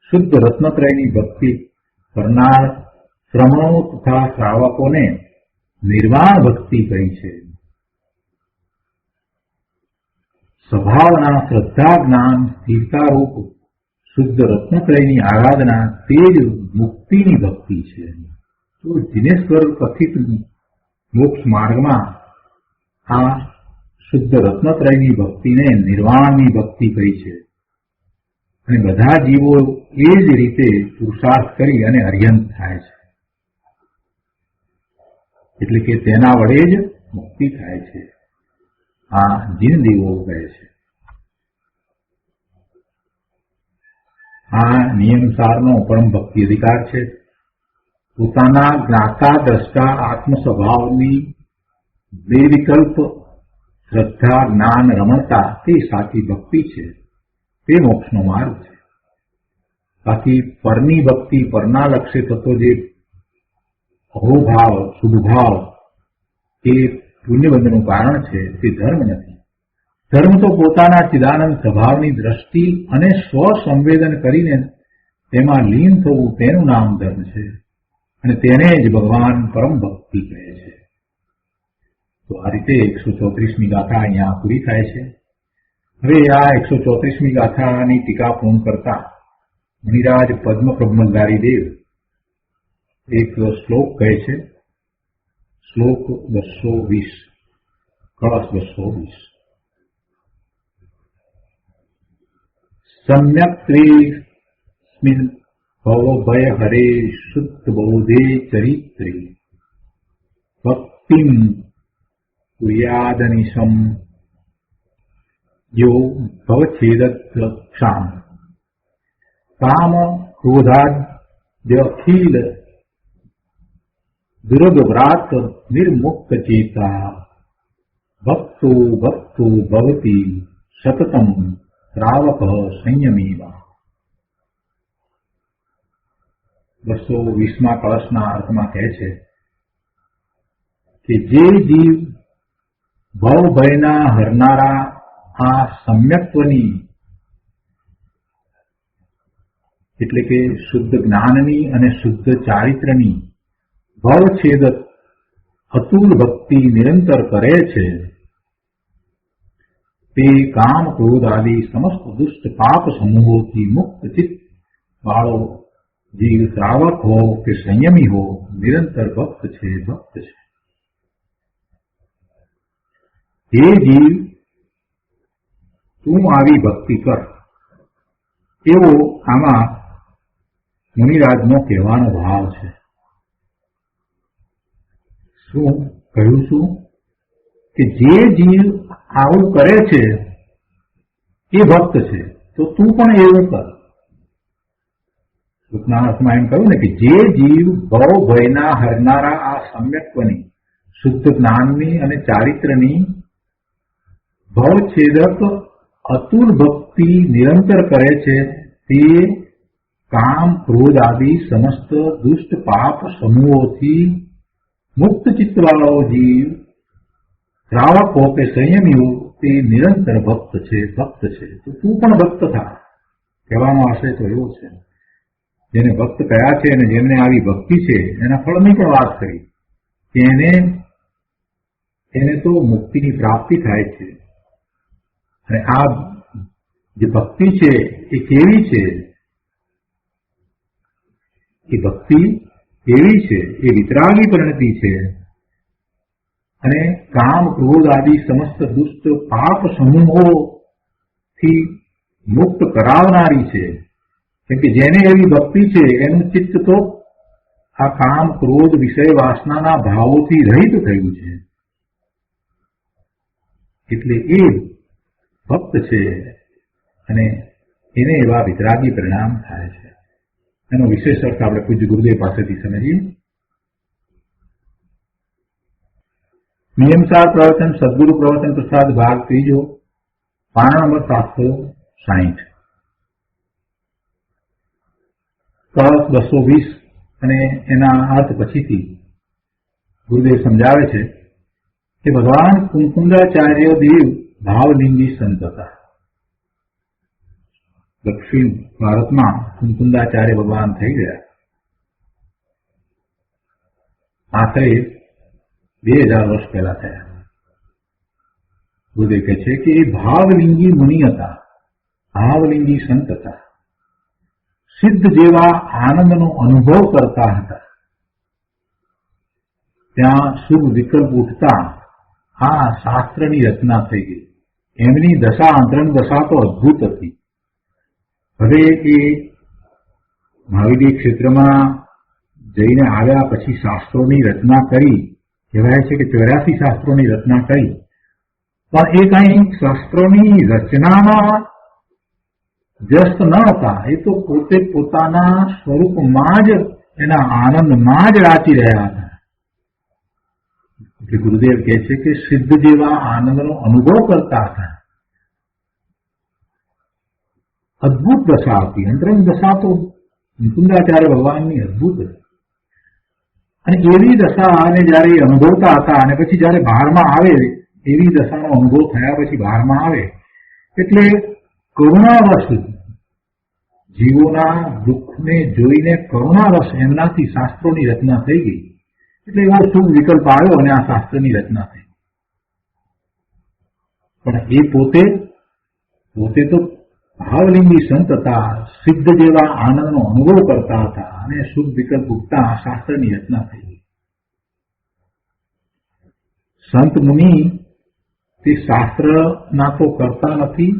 શુદ્ધ રત્નત્રયની ભક્તિ કરનાર શ્રમણો તથા શ્રાવકોને નિર્વાણ ભક્તિ કરી છે. સ્વભાવના શ્રદ્ધા જ્ઞાન સ્થિરતારૂપ શુદ્ધ રત્નત્રયની આરાધના તે જ મુક્તિની ભક્તિ છે. તો દિનેશ્વર કથિત મોક્ષ માર્ગમાં આ શુદ્ધ રત્નત્રયની ભક્તિને નિર્વાણની ભક્તિ કહી છે. અને બધા જીવો એ જ રીતે પુરુષાર્થ કરી અને અર્યંત થાય છે, એટલે કે તેના વડે જ મુક્તિ થાય છે. આ જીનદેવો કહે છે. આ નિયમસારનો પરમ ભક્તિ અધિકાર છે. પોતાના જ્ઞાતા દ્રષ્ટા આત્મ સ્વભાવની બેવિકલ્પ શ્રદ્ધા જ્ઞાન રમણતા તે સાચી ભક્તિ છે. તે મોક્ષનો માર્ગ છે. બાકી પરની ભક્તિ, પરના લક્ષ્ય થતો જે અહોભાવ શુભભાવ એ પુણ્યબંધનું કારણ છે, તે ધર્મ નથી. ધર્મ તો પોતાના ચિદાનંદ સ્વભાવની દ્રષ્ટિ અને સ્વસંવેદન કરીને તેમાં લીન થવું, તેનું નામ ધર્મ છે. અને તેને જ ભગવાન પરમ ભક્તિ કહે છે. તો આ રીતે 134મી ગાથા અહીંયા પૂરી થાય છે. હવે આ 134મી ગાથાની ટીકા પૂર્ણ કરતા મુનિરાજ પદ્મ પ્રબંધધારી દેવ એક શ્લોક કહે છે. શ્લોક 220, કળશ 220. સમ્યક ત્રેસ્મિન ભવભય હરે શુદ્ધ બોધે ચરિત્રે ભક્તિમ કુર્યાદનિશમ યો ભવછેદક્ષામ કામ ક્રોધાદ્યખિલ દુર્ગવ્રાત નિર્મુક્ત ચેતા ભક્તો ભક્તો ભવતી સતતમ શ્રાવક સંયમીવા. 220મા કળશના અર્થમાં કહે છે કે જે જીવ ભવ ભયના હરનારા આ સમ્યક્ત્વની એટલે કે શુદ્ધ જ્ઞાનની અને શુદ્ધ ચારિત્રની ભવછેદક અતુલ ભક્તિ નિરંતર કરે છે, તે કામ ક્રોધ આદિ સમસ્ત દુષ્ટ પાપ સમૂહોથી મુક્ત ચિત્ત વાળો જીવ શ્રાવક હો કે સંયમી હો નિરંતર ભક્ત છે, ભક્ત છે. હે જીવ, તું આવી ભક્તિ કર, એવો આમાં મુનિરાજનો કહેવાનો ભાવ છે. શું કહ્યું છું કે જે જીવ આવું કરે છે એ ભક્ત છે, તો તું પણ એવું કર. ટૂંકના અર્થમાં એમ કહ્યું ને કે જે જીવ ભવ ભયના હરનારા આ સમ્યક્ત્વની શુદ્ધ જ્ઞાનની અને ચારિત્રની ભવછેદક અતુલ ભક્તિ નિરંતર કરે છે, તે કામ ક્રોધ આદિ સમસ્ત દુષ્ટ પાપ સમૂહોથી મુક્ત ચિત્તવાળો જીવ શ્રાવક હો કે સંયમી હો તે નિરંતર ભક્ત છે, ભક્ત છે. તો તું પણ ભક્ત થા. કહેવાનો આશય તો એવો છે. જેને ભક્ત કયા છે અને જેમને આવી ભક્તિ છે એના ફળની પણ વાત કરી કે એને તો મુક્તિની પ્રાપ્તિ થાય છે. અને આ જે ભક્તિ છે એ કેવી છે? એ ભક્તિ કેવી છે? એ વિતરાગી પરિણતિ છે અને કામ ક્રોધ આદિ સમસ્ત દુષ્ટ પાપ સમૂહોથી મુક્ત કરાવનારી છે. કેમ કે જેને એવી ભક્તિ છે એનું ચિત્ત તો આ કામ ક્રોધ વિષય વાસનાના ભાવોથી રહિત થયું છે. એટલે એ ભક્ત છે અને એને એવા વિતરાગી પરિણામ થાય છે. એનો વિશેષ અર્થ આપણે પૂજ્ય ગુરુદેવ પાસેથી સમજીએ. નિયમસાર પ્રવચન સદગુરુ પ્રવચન પ્રસાદ ભાગ 3, પાના નંબર 760, કળશ 220 અને એના અર્થ પછીથી ગુરુદેવ સમજાવે છે કે ભગવાન કુંકુંદાચાર્ય દેવ ભાવલિંગી સંત હતા. દક્ષિણ ભારતમાં કુંકુંદાચાર્ય ભગવાન થઈ ગયા. આશરે 2000 વર્ષ પહેલા થયા. ગુરુદેવ કહે છે કે એ ભાવલિંગી મુનિ હતા, ભાવલિંગી સંત હતા, સિદ્ધ જેવા આનંદનો અનુભવ કરતા હતા. ત્યાં શુભ વિકલ્પ ઉઠતા આ શાસ્ત્રની રચના થઈ ગઈ. એમની દશા, અંતરંગ દશા તો અદભુત હતી. હવે એ મહાવિદ્ય ક્ષેત્રમાં જઈને આવ્યા પછી શાસ્ત્રોની રચના કરી. કહેવાય છે કે 84 શાસ્ત્રોની રચના કરી, પણ એ કઈ શાસ્ત્રોની રચનામાં વ્યસ્ત ન હતા. એ તો પોતે પોતાના સ્વરૂપમાં જ, એના આનંદમાં જ રાચી રહ્યા હતા. એટલે ગુરુદેવ કહે છે કે સિદ્ધ જેવા આનંદનો અનુભવ કરતા હતા. અદભુત દશા હતી. અંતરંગ દશા તો મુકુંદાચાર્ય ભગવાનની અદભુત હતી. અને એવી દશાને જયારે અનુભવતા હતા અને પછી જયારે બહારમાં આવે, એવી દશાનો અનુભવ થયા પછી બહારમાં આવે એટલે કરુણારસ, જીવોના દુઃખને જોઈને કરુણારસ એમનાથી શાસ્ત્રોની રચના થઈ ગઈ. એટલે એવો શુભ વિકલ્પ આવ્યો અને આ શાસ્ત્રની રચના થઈ. પણ એ પોતે તો ભાવલિંગી સંત હતા, સિદ્ધ જેવા આનંદનો અનુભવ કરતા હતા અને શુભ વિકલ્પ ઉગતા આ શાસ્ત્રની રચના થઈ ગઈ. સંત મુનિ તે શાસ્ત્રના તો કરતા નથી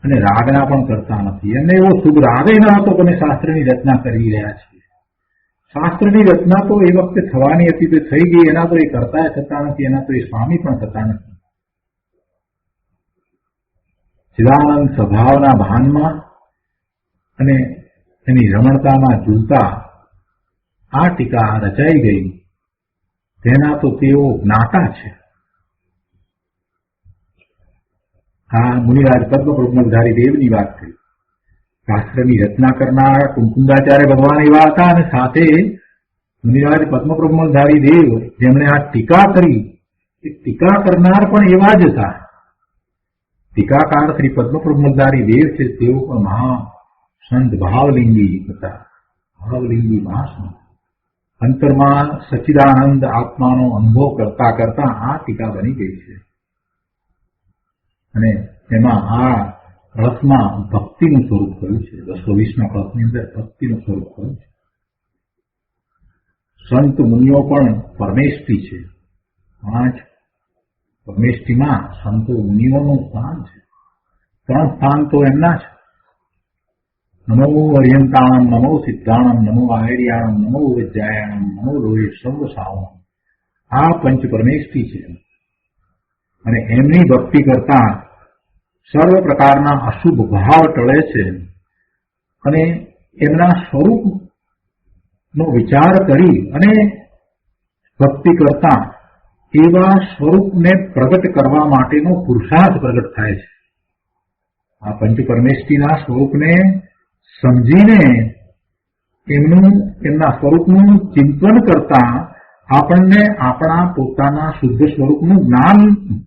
અને રાગના પણ કરતા નથી. એમને એવો શુભ રાગ ન હતો કે અમે શાસ્ત્રની રચના કરી રહ્યા છીએ. શાસ્ત્રની રચના તો એ વખતે થવાની હતી તે થઈ ગઈ. એના તો એ કરતા થતા નથી, એના તો એ સ્વામી પણ થતા નથી. ચિદાનંદ સ્વભાવના ભાનમાં અને એની રમણતામાં ઝૂલતા આ ટીકા રચાઈ ગઈ. તેના તો તેઓ જ્ઞાતા છે. આ મુનિરાજ પદ્મપ્રમલધારી દેવની વાત કરી. શાસ્ત્રની રચના કરનાર કુંકુંદાચાર્ય ભગવાન એવા હતા અને સાથે મુનિરાજ પદ્મપ્રમલધારી દેવ જેમણે આ ટીકા કરી, એ ટીકા કરનાર પણ એવા જ હતા. ટીકાકાર શ્રી પદ્મપ્રમલધારી દેવ છે, તેઓ પણ મહા સંત ભાવલિંગી હતા. ભાવલિંગી મહાસંત અંતરમાં સચ્ચિદાનંદ આત્માનો અનુભવ કરતા કરતા આ ટીકા બની ગઈ છે. અને એમાં આ કળશમાં ભક્તિનું સ્વરૂપ કહ્યું છે. 220ના કળશની અંદર ભક્તિનું સ્વરૂપ કહ્યું છે. સંત મુનિઓ પણ પરમેષ્ઠી છે. 5 પરમેષ્ઠીમાં સંતો મુનિઓનું સ્થાન છે. 3 સ્થાન તો એમના છે. નમો અર્યંતાણમ, નમો સિદ્ધાણમ, નમો આયર્યાણમ, નમો વૈજ્જાયાણમ, નમો લોહે સર્વ સાવણમ. આ પંચ પરમેષ્ઠી છે. અને એમની ભક્તિ કરતા સર્વ પ્રકારના અશુભ ભાવ ટળે છે અને એમના સ્વરૂપનો વિચાર કરી અને ભક્તિ કરતા એવા સ્વરૂપને પ્રગટ કરવા માટેનો પુરુષાર્થ પ્રગટ થાય છે. આ પંચ પરમેષ્ઠીના સ્વરૂપને સમજીને એમના સ્વરૂપનું ચિંતન કરતા આપણને આપણા પોતાના શુદ્ધ સ્વરૂપનું જ્ઞાન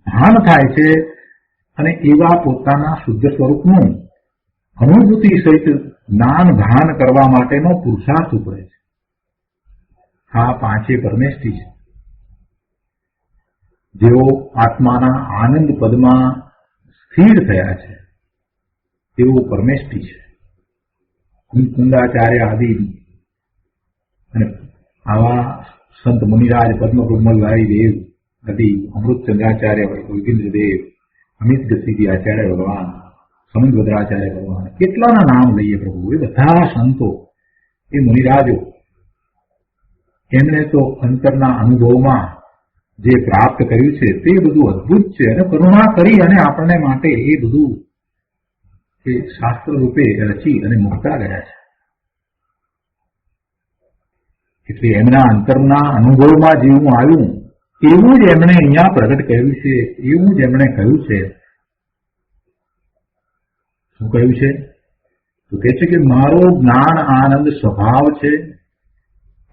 ભાન થાય છે અને એવા પોતાના શુદ્ધ સ્વરૂપનું અનુભૂતિ સહિત જ્ઞાન ભાન કરવા માટેનો પુરુષાર્થ ઉપડે છે. આ 5 પરમેષ્ઠી છે. જેઓ આત્માના આનંદ પદમાં સ્થિર થયા છે. તેઓ પરમેષ્ઠી છે. કુંદાચાર્ય આદિ અને આવા સંત મુનિરાજ પદ્મકુમલભાઈ દેવ આદિ, અમૃતચંદ્રાચાર્ય યોગેન્દ્ર દેવ, અમિત ગતિજી આચાર્ય ભગવાન, સમંતભદ્રાચાર્ય ભગવાન, કેટલાના નામ લઈએ પ્રભુ. એ બધા સંતો, એ મુનિરાજો, એમણે તો અંતરના અનુભવમાં જે પ્રાપ્ત કર્યું છે તે બધું અદભુત છે, અને કરુણા કરી અને આપણને માટે એ બધું એ શાસ્ત્ર રૂપે રચી અને મૂકતા ગયા છે. એટલે એમના અંતરના અનુભવમાં જેવું આવ્યું એવું જ એમણે અહીંયા પ્રગટ કર્યું છે, એવું જ એમણે કહ્યું છે. શું કહ્યું છે? તો કહે છે કે મારો જ્ઞાન આનંદ સ્વભાવ છે,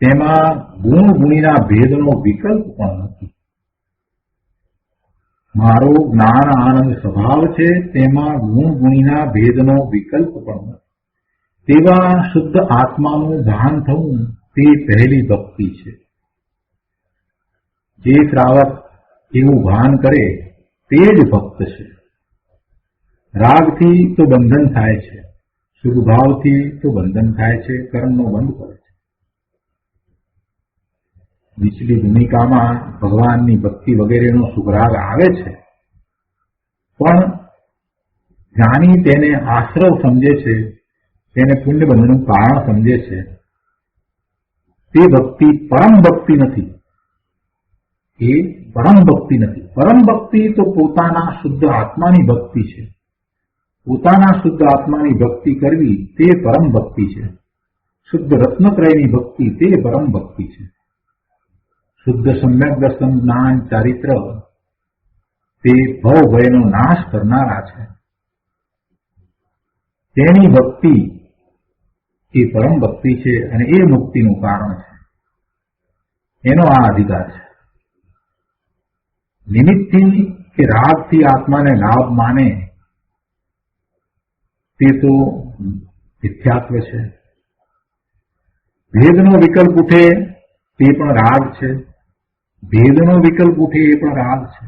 તેમાં ગુણ ગુણીના ભેદનો વિકલ્પ પણ નથી. મારો જ્ઞાન આનંદ સ્વભાવ છે, તેમાં ગુણ ગુણીના ભેદનો વિકલ્પ પણ નથી. તેવા શુદ્ધ આત્માનું ભાન થવું તે પહેલી ભક્તિ છે. જે શ્રાવક એવું ભાન કરે તે જ ભક્ત છે. રાગથી તો બંધન થાય છે, શુભ ભાવથી તો બંધન થાય છે, કર્મનો બંધ કરે છે. નીચલી ભૂમિકામાં ભગવાનની ભક્તિ વગેરેનો સુગરાગ આવે છે, પણ જ્ઞાની તેને આશ્રવ સમજે છે, તેને પુણ્યબંધનું કારણ સમજે છે. તે ભક્તિ પરમ ભક્તિ નથી. એ પરમ ભક્તિ નથી. પરમ ભક્તિ તો પોતાના શુદ્ધ આત્માની ભક્તિ છે. પોતાના શુદ્ધ આત્માની ભક્તિ કરવી તે પરમ ભક્તિ છે. શુદ્ધ રત્નત્રયની ભક્તિ તે પરમ ભક્તિ છે. શુદ્ધ સમ્યક દર્શન જ્ઞાન ચારિત્ર તે ભવ ભયનો નાશ કરનારા છે. તેની ભક્તિ એ પરમ ભક્તિ છે અને એ મુક્તિનું કારણ છે. એનો આ અધિકાર છે. નિમિત્તથી કે રાગથી આત્માને લાભ માને તે તો મિથ્યાત્વ છે. ભેદનો વિકલ્પ ઉઠે તે પણ રાગ છે. ભેદનો વિકલ્પ ઉઠે એ પણ રાગ છે.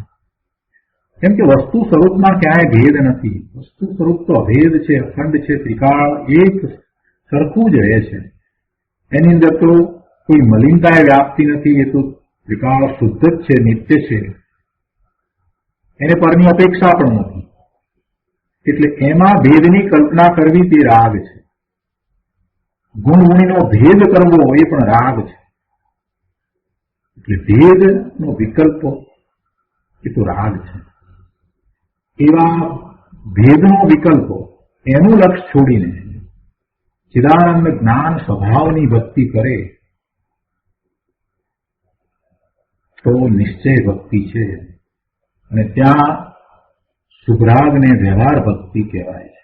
કેમ કે વસ્તુ સ્વરૂપમાં ક્યાંય ભેદ નથી. વસ્તુ સ્વરૂપ તો અભેદ છે, અખંડ છે, ત્રિકાળ એક સરખું જ રહે છે. એની અંદર તો કોઈ મલિનતાએ વ્યાપતી નથી. એ તો ત્રિકાળ શુદ્ધ જ છે, નિત્ય છે. એને પરની અપેક્ષા પણ નથી. એટલે એમાં ભેદની કલ્પના કરવી તે રાગ છે. ગુણગુણીનો ભેદ કરવો એ પણ રાગ છે. એટલે ભેદનો વિકલ્પ એ તો રાગ છે. એવા ભેદનો વિકલ્પ એનું લક્ષ્ય છોડીને ચિદાનંદ જ્ઞાન સ્વભાવની ભક્તિ કરે તો નિશ્ચય ભક્તિ છે. અને ત્યાં સુભરાગને વ્યવહાર ભક્તિ કહેવાય છે.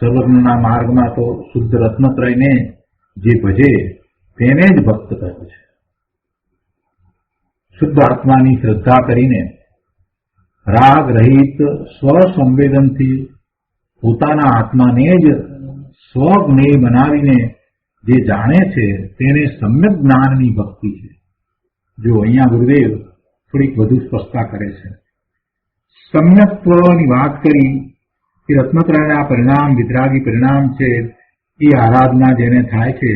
સર્વજ્ઞના માર્ગમાં તો શુદ્ધ રત્નત્રયને જે ભજે તેને જ ભક્ત કહે છે. શુદ્ધ આત્માની શ્રદ્ધા કરીને રાગ રહિત સ્વસંવેદનથી પોતાના આત્માને જ સ્વજ્ઞેય બનાવીને જે જાણે છે તેને સમ્યક જ્ઞાનની ભક્તિ છે. જો અહીંયા ગુરુદેવ થોડીક વધુ સ્પષ્ટતા કરે છે. સમ્યક્ત્વની વાત કરી કે રત્નત્રયના પરિણામ વિતરાગી પરિણામ છે. એ આરાધના જેને થાય છે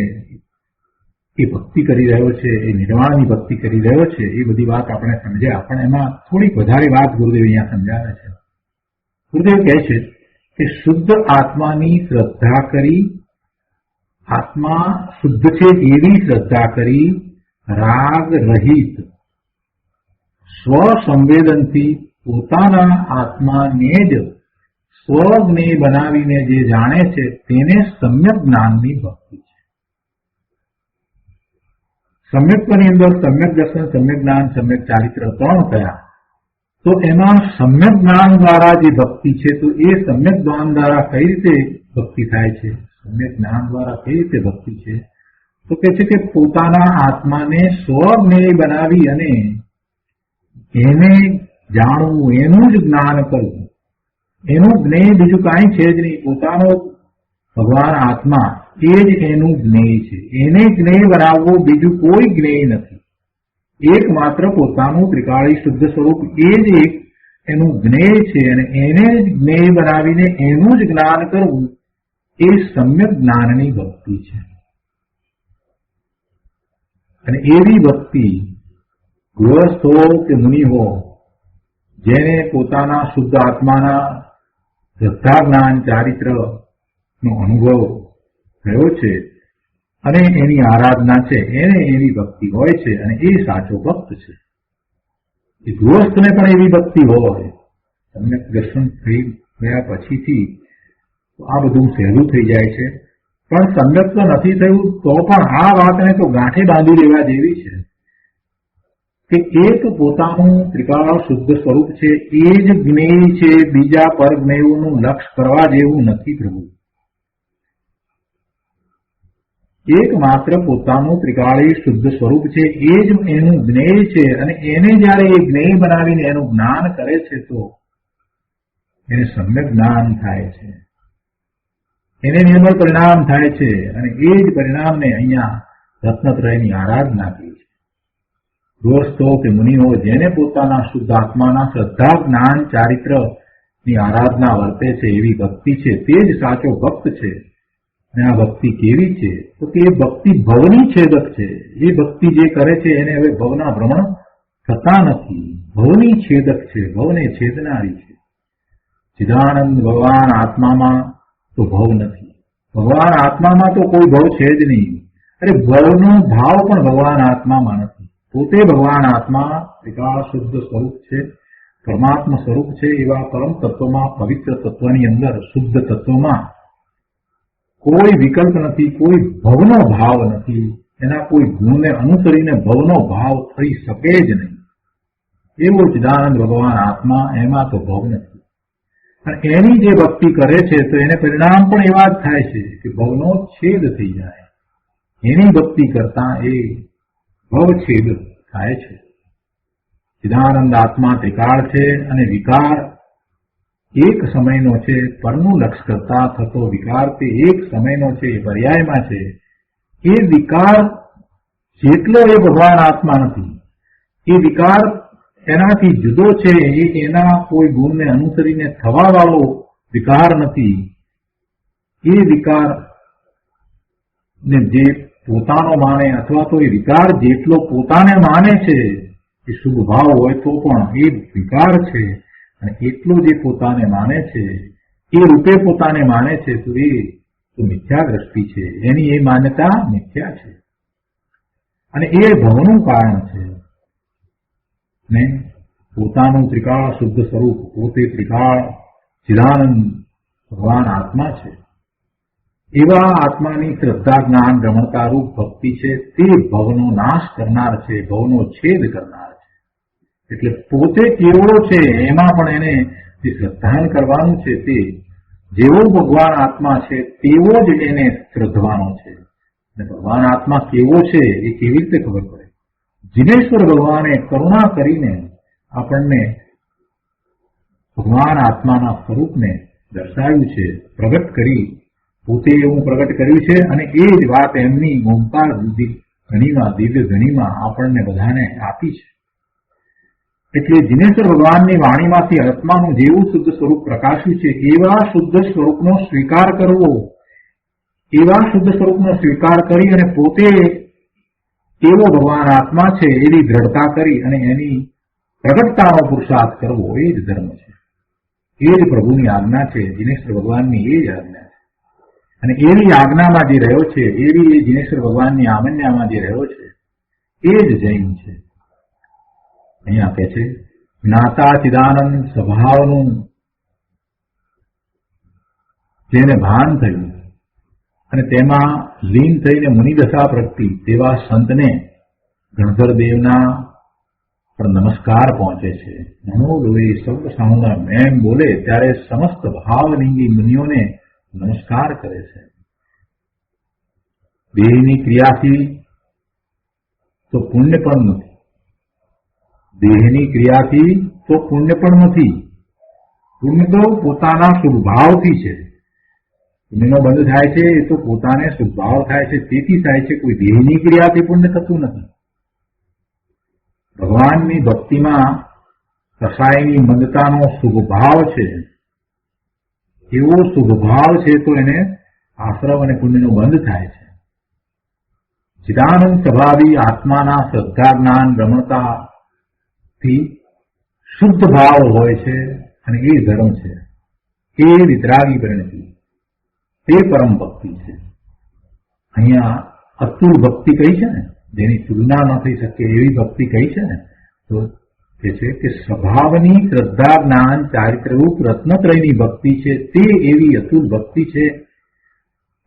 એ ભક્તિ કરી રહ્યો છે, એ નિર્વાણની ભક્તિ કરી રહ્યો છે. એ બધી વાત આપણે સમજ્યા, પણ એમાં થોડીક વધારે વાત ગુરુદેવ અહીંયા સમજાવે છે. ગુરુદેવ કહે છે કે શુદ્ધ આત્માની શ્રદ્ધા કરી, આત્મા શુદ્ધ છે એવી શ્રદ્ધા કરી, રાગ રહિત સ્વસંવેદનથી પોતાના આત્માને જ સ્વજ્ઞેય બનાવીને જે જાણે છે તેને સમ્યક જ્ઞાનની ભક્તિ છે. સમ્યક્ત્વની અંદર સમ્યક દર્શન, સમ્યક જ્ઞાન, સમ્યક ચારિત્ર ત્રણ થયા. તો એમાં સમ્યક જ્ઞાન દ્વારા જે ભક્તિ છે તો એ સમ્યક જ્ઞાન દ્વારા કઈ રીતે ભક્તિ થાય છે? સમ્યક જ્ઞાન દ્વારા કઈ રીતે ભક્તિ છે? તો કહે છે કે પોતાના આત્માને સ્વજ્ઞેય બનાવી અને એને જાણવું, એનું જ જ્ઞાન કરવું. એનું જ્ઞેય બીજું કાંઈ છે જ નહીં. પોતાનો ભગવાન આત્મા એ જ એનું જ્ઞેય છે. એને જ્ઞેય બનાવવું, બીજું કોઈ જ્ઞેય નથી. એકમાત્ર પોતાનું ત્રિકાળી શુદ્ધ સ્વરૂપ એ જ એક એનું જ્ઞેય છે અને એને જ જ્ઞેય બનાવીને એનું જ જ્ઞાન કરવું એ સમ્યક જ્ઞાનની ભક્તિ છે. અને એવી ભક્તિ ગૃહસ્થ હો કે મુનિ હો, જેને પોતાના શુદ્ધ આત્માના શ્રદ્ધા જ્ઞાન ચારિત્ર નો અનુભવ થયો છે અને એની આરાધના છે, એને એવી ભક્તિ હોય છે અને એ સાચો ભક્ત છે. એ ગૃહસ્થને પણ એવી ભક્તિ હોય. તમને દર્શન થઈ ગયા પછીથી આ બધું સહેલું થઈ જાય છે, પણ સમ્યક તો નથી થયું તો પણ આ વાતને તો ગાંઠે બાંધી લેવા જેવી છે કે એક પોતાનું ત્રિકાળ શુદ્ધ સ્વરૂપ છે, એ જ જ્ઞેય છે, બીજા પર જ્ઞેયોનું લક્ષ કરવા જેવું નથી પ્રભુ. એક માત્ર પોતાનું ત્રિકાળી શુદ્ધ સ્વરૂપ છે, એ જ એનું જ્ઞેય છે અને એને જયારે એ જ્ઞેય બનાવીને એનું જ્ઞાન કરે છે તો એને સમ્યક જ્ઞાન થાય છે, એને નિર્મળ પરિણામ થાય છે અને એ જ પરિણામને અહીંયા રત્નત્રયની આરાધના કરી છે. ગૃહસ્થો કે મુનિઓ જેને પોતાના શુદ્ધ આત્માના શ્રદ્ધા જ્ઞાન ચારિત્ર ની આરાધના વર્તે છે, એવી ભક્તિ છે, તે જ સાચો ભક્ત છે. અને આ ભક્તિ કેવી છે તો કે એ ભક્તિ ભવની છેદક છે. એ ભક્તિ જે કરે છે એને હવે ભવના ભ્રમણ થતા નથી. ભવની છેદક છે, ભવને છેદનારી છે. ચિદાનંદ ભગવાન આત્મામાં તો ભવ નથી. ભગવાન આત્મામાં તો કોઈ ભવ છે જ નહીં. અરે ભવનો ભાવ પણ ભગવાન આત્મામાં નથી. પોતે ભગવાન આત્મા ત્રિકાળ શુદ્ધ સ્વરૂપ છે, પરમાત્મા સ્વરૂપ છે. એવા પરમ તત્વમાં, પવિત્ર તત્વની અંદર, શુદ્ધ તત્વમાં કોઈ વિકલ્પ નથી, કોઈ ભવનો ભાવ નથી. એના કોઈ ગુણને અનુસરીને ભવનો ભાવ થઈ શકે જ નહીં. એવો ચિદાનંદ ભગવાન આત્મા, એમાં તો ભવ નથી. અને એની જે ભક્તિ કરે છે તો એને પરિણામ પણ એવા જ થાય છે કે ભવનો છેદ થઈ જાય. એની ભક્તિ કરતા એ ભવછેદ થાય છે. ચિદાનંદ આત્મા ત્રિકાળ છે અને વિકાર એક સમયનો છે. પરનું લક્ષ કરતા થતો વિકાર તે એક સમયનો છે, પર્યાયમાં છે. એ વિકાર જેટલો એ ભગવાન આત્મા નથી. એ વિકાર એનાથી જુદો છે. એ એના કોઈ ગુણને અનુસરીને થવા વાળો વિકાર નથી. એ વિકાર ને જે પોતાનો માને અથવા તો એ વિકાર જેટલો પોતાને માને છે, એ શુભ ભાવ હોય તો પણ એ વિકાર છે. અને એટલું જે પોતાને માને છે, એ રૂપે પોતાને માને છે તો એ તો મિથ્યા દ્રષ્ટિ છે. એની એ માન્યતા મિથ્યા છે અને એ ભવનું કારણ છે. ને પોતાનું ત્રિકાળ શુદ્ધ સ્વરૂપ, પોતે ત્રિકાળ ચિદાનંદ ભગવાન આત્મા છે. એવા આત્માની શ્રદ્ધા જ્ઞાન રમણતા રૂપ ભક્તિ છે, તે ભવનો નાશ કરનાર છે, ભવનો છેદ કરનાર છે. એટલે પોતે કેવળો છે, એમાં પણ એને જે શ્રદ્ધાન કરવાનું છે તે જેવો ભગવાન આત્મા છે તેવો જ એને શ્રદ્ધવાનો છે. અને ભગવાન આત્મા કેવો છે એ કેવી રીતે ખબર પડે? જીનેશ્વર ભગવાને કરુણા કરીને આપણને ભગવાન આત્માના સ્વરૂપને દર્શાવ્યું છે, પ્રગટ કરી, પોતે એવું પ્રગટ કર્યું છે. અને એ જ વાત એમની ઓમકાર ઘણીમાં, દિવ્ય ઘણીમાં આપણને બધાને આપી છે. એટલે જીનેશ્વર ભગવાનની વાણીમાંથી આત્માનું જેવું શુદ્ધ સ્વરૂપ પ્રકાશ્યું છે, એવા શુદ્ધ સ્વરૂપનો સ્વીકાર કરવો, એવા શુદ્ધ સ્વરૂપનો સ્વીકાર કરી અને પોતે એવો ભગવાન આત્મા છે એવી દ્રઢતા કરી અને એની પ્રગટતાનો પુરુષાર્થ કરવો, એ જ ધર્મ છે. એ જ પ્રભુની આજ્ઞા છે. જીનેશ્વર ભગવાનની એ જ આજ્ઞા છે. અને એવી આજ્ઞામાં જે રહ્યો છે, એવી એ જીનેશ્વર ભગવાનની આમન્યામાં જે રહ્યો છે, એ જ જૈન છે. અહીંયા કહે છે જ્ઞાતા ચિદાનંદ સ્વભાવનું જેને ભાન થયું અને તેમાં લીન થઈને મુનિદશા પ્રગટી, તેવા સંતને ગણધર દેવના પણ નમસ્કાર પહોંચે છે. નમો લોહી સર્વ સાઉના એમ બોલે ત્યારે સમસ્ત ભાવલિંગી મુનિઓને નમસ્કાર કરે છે. દેહની ક્રિયાથી તો પુણ્ય પણ નથી. દેહની ક્રિયાથી તો પુણ્ય પણ નથી. પુણ્ય તો પોતાના શુભભાવથી છે. પુણ્યનો બંધ થાય છે એ તો પોતાને શુભભાવ થાય છે તેથી થાય છે. કોઈ દેહની ક્રિયાથી પુણ્ય થતું નથી. ભગવાનની ભક્તિમાં કસાયની મંદતાનો શુભભાવ છે, એવો શુભભાવ છે તો એને આશ્રવ અને પુણ્યનો બંધ થાય છે. ચિદાનંદ સ્વભાવી આત્માના શ્રદ્ધા જ્ઞાન રમણતાથી શુદ્ધ ભાવ હોય છે અને એ ધર્મ છે, એ વિતરાગી પરિણતિ, તે પરમ ભક્તિ છે. અહીંયા અતુલ ભક્તિ કહી છે ને, જેની તુલના ન થઈ શકે એવી ભક્તિ કહી છે ને, તો તે છે કે સ્વભાવની શ્રદ્ધા જ્ઞાન ચારિત્રરૂપ રત્નત્રયની ભક્તિ છે, તે એવી અતુલ ભક્તિ છે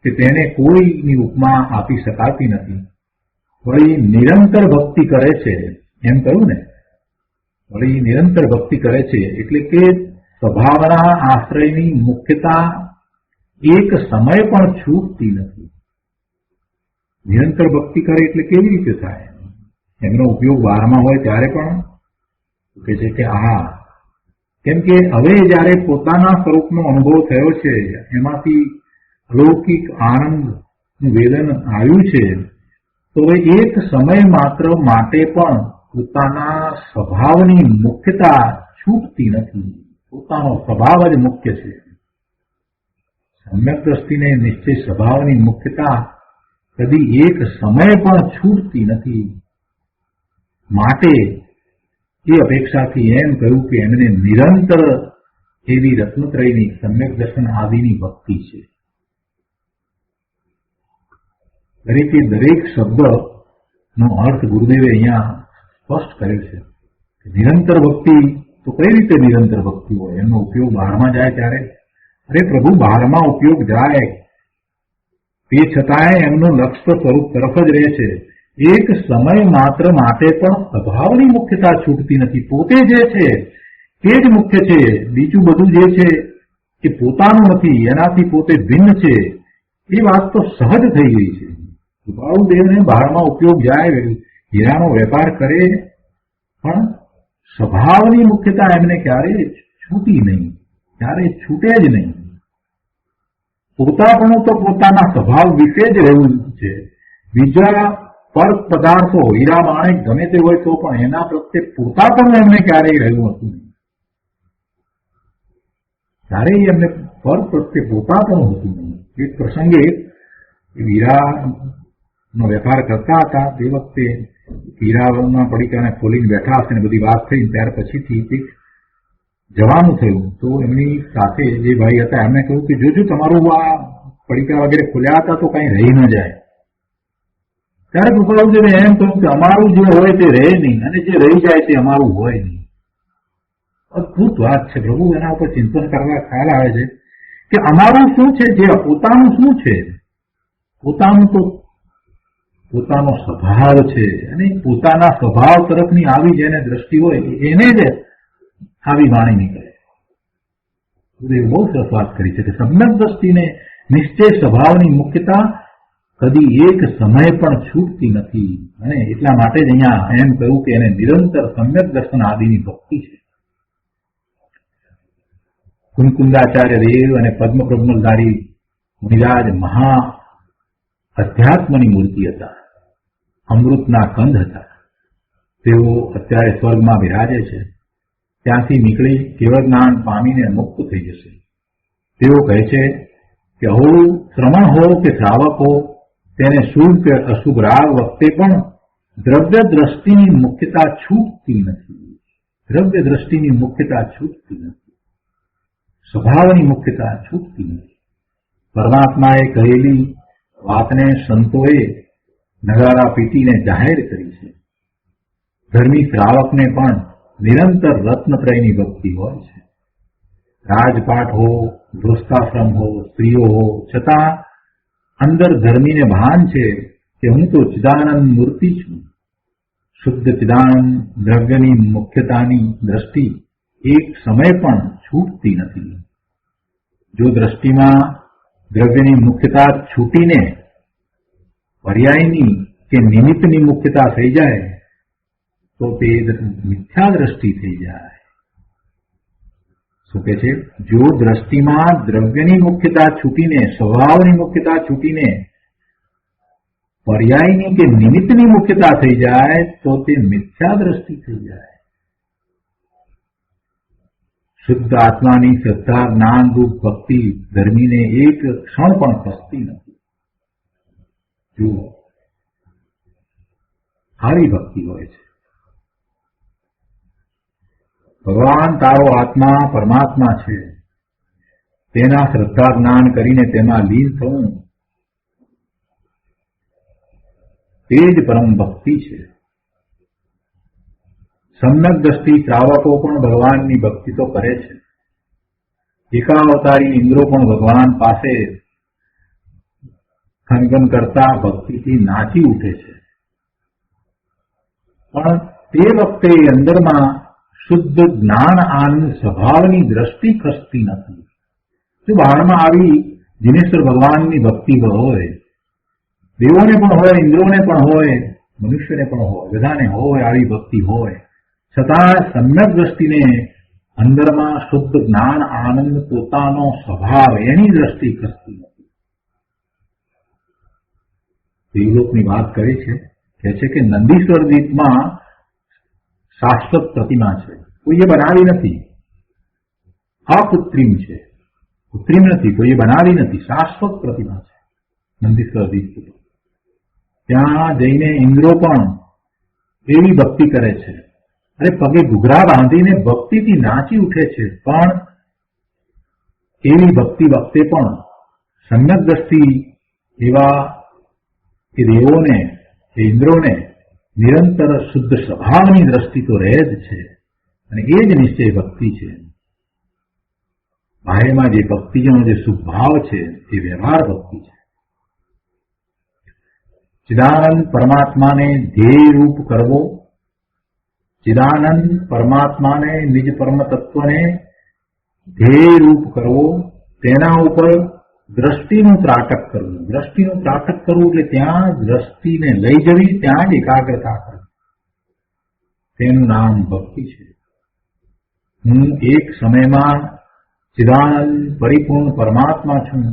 કે તેને કોઈની ઉપમા આપી શકાતી નથી. વળી નિરંતર ભક્તિ કરે છે એમ કહ્યું ને, વળી નિરંતર ભક્તિ કરે છે એટલે કે સ્વભાવના આશ્રયની મુખ્યતા એક સમય પણ છૂટતી નથી. નિરંતર ભક્તિ કરે એટલે કેવી રીતે થાય? એમનો ઉપયોગ બહારમાં હોય ત્યારે પણ કહે છે કે કેમ કે હવે જયારે પોતાના સ્વરૂપનો અનુભવ થયો છે, એમાંથી અલૌકિક આનંદનું વેદન આવ્યું છે, તો એક સમય માત્ર માટે પણ પોતાના સ્વભાવની મુખ્યતા છૂટતી નથી. પોતાનો સ્વભાવ જ મુખ્ય છે. સમ્યક દ્રષ્ટિને નિશ્ચય સ્વભાવની મુખ્યતા કદી એક સમય પણ છૂટતી નથી. માટે એ અપેક્ષાથી એમ કહ્યું કે એમને નિરંતર એવી રત્નત્રયની સમ્યક દર્શન આદિની ભક્તિ છે. દરેકે દરેક શબ્દનો અર્થ ગુરુદેવે અહીંયા સ્પષ્ટ કર્યો છે. નિરંતર ભક્તિ તો કઈ રીતે નિરંતર ભક્તિ હોય? એમનો ઉપયોગ બહારમાં જાય ત્યારે, અરે પ્રભુ બહારમાં ઉપયોગ જાય તે છતાંય એમનું લક્ષ્ય સ્વરૂપ તરફ જ રહે છે. એક સમય માત્ર માટે પણ સ્વભાવની મુખ્યતા છૂટતી નથી. પોતે જે છે તે જ મુખ્ય છે. બીજું બધું જે છે એ પોતાનું નથી, એનાથી પોતે ભિન્ન છે. એ વાત તો સહજ થઈ ગઈ છે. કૃપાળુદેવને બહારમાં ઉપયોગ જાય, હીરાનો વેપાર કરે, પણ સ્વભાવની મુખ્યતા એમને ક્યારેય છૂટી નહીં, ક્યારેય છૂટે જ નહીં. પોતાપણું તો પોતાના સ્વભાવ વિશે જ રહેવું છે. બીજા પર પદાર્થો હીરા માણેક ગમે તે હોય તો પણ એના પ્રત્યે પોતાપણું એમને ક્યારેય રહ્યું હતું નહીં. ક્યારેય એમને પર પ્રત્યે પોતાપણું હતું નહીં. એક પ્રસંગે હીરાનો વેપાર કરતા હતા, તે વખતે હીરાના પડીકાને ખોલીને બેઠા હશે ને બધી વાત થઈ. ત્યાર પછીથી જવાનું થયું તો એમની સાથે જે ભાઈ હતા એમને કહ્યું કે જોજો તમારું આ પડીકા વગેરે ખોલ્યા હતા તો કઈ રહી ન જાય. ત્યારે કૃપાળુદેવે એમ કહ્યું કે અમારું જે હોય તે રહે નહીં અને જે રહી જાય તે અમારું હોય નહીં. અદભુત વાત છે પ્રભુ. એના ઉપર ચિંતન કરવા ખ્યાલ આવે છે કે અમારું શું છે, જે પોતાનું શું છે. પોતાનું તો પોતાનો સ્વભાવ છે અને પોતાના સ્વભાવ તરફની આવી જેને દ્રષ્ટિ હોય એને જ આવી વાણી નીકળે. બહુ સરસ વાત કરી છે કે સમ્યક દ્રષ્ટિને નિશ્ચય સ્વભાવની મુખ્યતા કદી એક સમય પણ છૂટતી નથી. અને એટલા માટે જ અહીંયા એમ કહ્યું કે એને નિરંતર સમ્યક દર્શન આદિની ભક્તિ છે. કુંકુંદાચાર્ય દેવ અને પદ્મપ્રબલધારી મુનિરાજ મહા અધ્યાત્મની મૂર્તિ હતા, અમૃતના કંદ હતા. તેઓ અત્યારે સ્વર્ગમાં બિરાજે છે. ત્યાંથી નીકળી કેવળ જ્ઞાન પામીને મુક્ત થઈ જશે. તેઓ કહે છે કે અહોળું શ્રમણ હો કે શ્રાવક હો, તેને શુભ કે અશુભ રાગ વખતે પણ દ્રવ્ય દ્રષ્ટિની મુખ્યતા છૂટતી નથી. દ્રવ્ય દ્રષ્ટિની મુખ્યતા છૂટતી નથી. સ્વભાવની મુખ્યતા છૂટતી નથી. પરમાત્માએ કહેલી વાતને સંતોએ નગારા પીટીને જાહેર કરી છે. ધર્મી શ્રાવકને પણ નિરંતર રત્નત્રયની ભક્તિ હોય છે. રાજપાટ હો, ગૃહસ્થાશ્રમ હો, સ્ત્રીઓ હો, છતાં અંદર ધર્મીને ભાન છે કે હું તો ચિદાનંદ મૂર્તિ છું. શુદ્ધ ચિદાનંદ દ્રવ્યની મુખ્યતાની દ્રષ્ટિ એક સમય પણ છૂટતી નથી. જો દ્રષ્ટિમાં દ્રવ્યની મુખ્યતા છૂટીને પર્યાયની કે નિમિત્તની મુખ્યતા થઈ જાય તો તે મિથ્યા દ્રષ્ટિ થઈ જાય. શું કે છે? જો દ્રષ્ટિમાં દ્રવ્યની મુખ્યતા છૂટીને, સ્વભાવની મુખ્યતા છૂટીને પર્યાયની કે નિમિત્તની મુખ્યતા થઈ જાય તો તે મિથ્યા દ્રષ્ટિ થઈ જાય. શુદ્ધ આત્માની શ્રદ્ધા જ્ઞાનરૂપ ભક્તિ ધર્મીને એક ક્ષણ પણ ખસતી નથી. જુઓ, સારી ભક્તિ હોય છે. ભગવાન તારો આત્મા પરમાત્મા છે, તેના શ્રદ્ધા જ્ઞાન કરીને તેમાં લીન થવું તે જ પરમ ભક્તિ છે. સમ્યક દ્રષ્ટિ શ્રાવકો પણ ભગવાનની ભક્તિ તો કરે છે. એકાવતારી ઇન્દ્રો પણ ભગવાન પાસે ખનગન કરતા ભક્તિથી નાચી ઉઠે છે. પણ તે વખતે અંદરમાં શુદ્ધ જ્ઞાન આનંદ સ્વભાવની દ્રષ્ટિ ખસતી નથી. જો બહારમાં આવી દિનેશ્વર ભગવાનની ભક્તિ હોય, દેવોને પણ હોય, ઇન્દ્રોને પણ હોય, મનુષ્યને પણ હોય, બધાને હોય, આવી ભક્તિ હોય, છતાં સમ્યક દ્રષ્ટિને અંદરમાં શુદ્ધ જ્ઞાન આનંદ પોતાનો સ્વભાવ એની દ્રષ્ટિ ખસતી નથી. દેવલોકની વાત કરે છે, કહે છે કે નંદીશ્વર દીપમાં શાશ્વત પ્રતિમા છે, કોઈએ બનાવી નથી, અકૃત્રિમ છે, કૃત્રિમ નથી, કોઈએ બનાવી નથી, શાશ્વત પ્રતિમા છે નંદીશ્વર દીપ. ત્યાં જઈને ઇન્દ્રો પણ એવી ભક્તિ કરે છે, અરે પગે ઘૂઘરા બાંધીને ભક્તિથી નાચી ઉઠે છે. પણ એવી ભક્તિ વખતે પણ સમ્યક દ્રષ્ટિ એવા કે દેવોને કે ઇન્દ્રોને નિરંતર શુદ્ધ સ્વભાવની દ્રષ્ટિ તો રહે જ છે, અને એ જ નિશ્ચય ભક્તિ છે. બાહ્યમાં જે ભક્તિનો જે સુભાવ છે એ વ્યવહાર ભક્તિ છે. ચિદાનંદ પરમાત્માને ધ્યેય રૂપ કરવો, ચિદાનંદ પરમાત્માને નિજ પરમ તત્વને ધ્યેય રૂપ કરવો, તેના ઉપર દ્રષ્ટિનું ત્રાટક કરવું. દ્રષ્ટિનું ત્રાટક કરવું એટલે ત્યાં દ્રષ્ટિને લઈ જવી, ત્યાં જ એકાગ્રતા કરવી, તેનું નામ ભક્તિ છે. હું એક સમયમાં ચિદાનંદ પરિપૂર્ણ પરમાત્મા છું,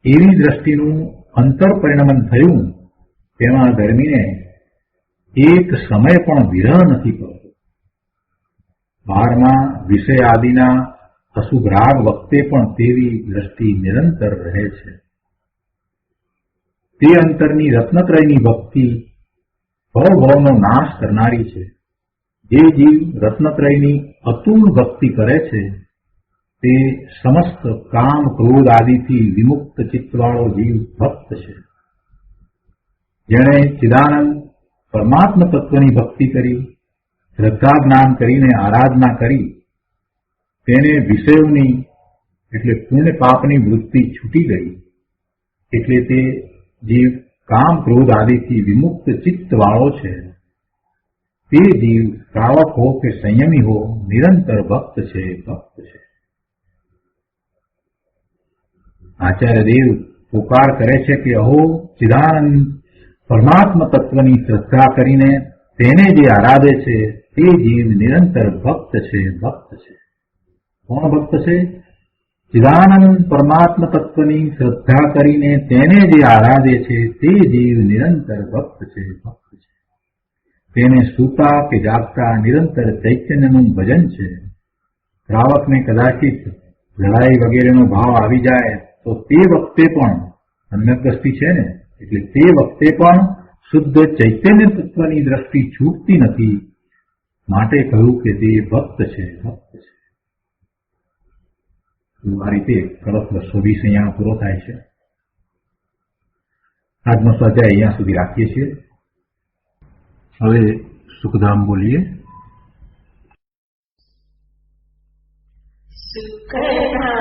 એવી દ્રષ્ટિનું અંતર પરિણમન થયું. તેમાં ધર્મીને એક સમય પણ વિરહ નથી પડતો. બહારમાં વિષય આદિના અશુભ રાગ વખતે પણ તેવી દ્રષ્ટિ નિરંતર રહે છે. તે અંતરની રત્નત્રયની ભક્તિ ભવભવનો નાશ કરનારી છે. જે જીવ રત્નત્રયની અતુલ ભક્તિ કરે છે તે સમસ્ત કામ ક્રોધ આદિથી વિમુક્ત ચિત્તવાળો જીવ ભક્ત છે. જેણે ચિદાનંદ પરમાત્મા તત્વની ભક્તિ કરી, શ્રદ્ધા જ્ઞાન કરીને આરાધના કરી, તેને વિષયોની એટલે પુણ્ય પાપની વૃત્તિ છૂટી ગઈ. એટલે તે જીવ કામ ક્રોધ આદિથી વિમુક્ત ચિત્તવાળો છે. તે જીવ શ્રાવક હો કે સંયમી હો, નિરંતર ભક્ત છે, ભક્ત છે. આચાર્ય દેવ પુકાર કરે છે કે અહો ચિદાનંદ પરમાત્મા તત્વની શ્રદ્ધા કરીને તેને જે આરાધે છે તે જીવ નિરંતર ભક્ત છે, ભક્ત છે. કોણ ભક્ત છે? ચિદાનંદ પરમાત્મા તત્વની શ્રદ્ધા કરીને તેને જે આરાધે છે તે જીવ નિરંતર ભક્ત છે, ભક્ત છે. તેને સૂતા કે જાગતા નિરંતર ચૈતન્યનું ભજન છે. શ્રાવકને કદાચિત લડાઈ વગેરેનો ભાવ આવી જાય તો તે વખતે પણ સમ્યક દ્રષ્ટિ છે ને, એટલે તે વખતે પણ શુદ્ધ ચૈતન્ય તત્વની દ્રષ્ટિ છૂટતી નથી. માટે કહ્યું કે તે ભક્ત છે, ભક્ત છે. આ રીતે કળશ 220 અહીંયા પૂરો થાય છે. આજનો સ્વાધ્યાય અહીંયા સુધી રાખીએ છીએ. હવે સુખધામ બોલીએ. સુખધામ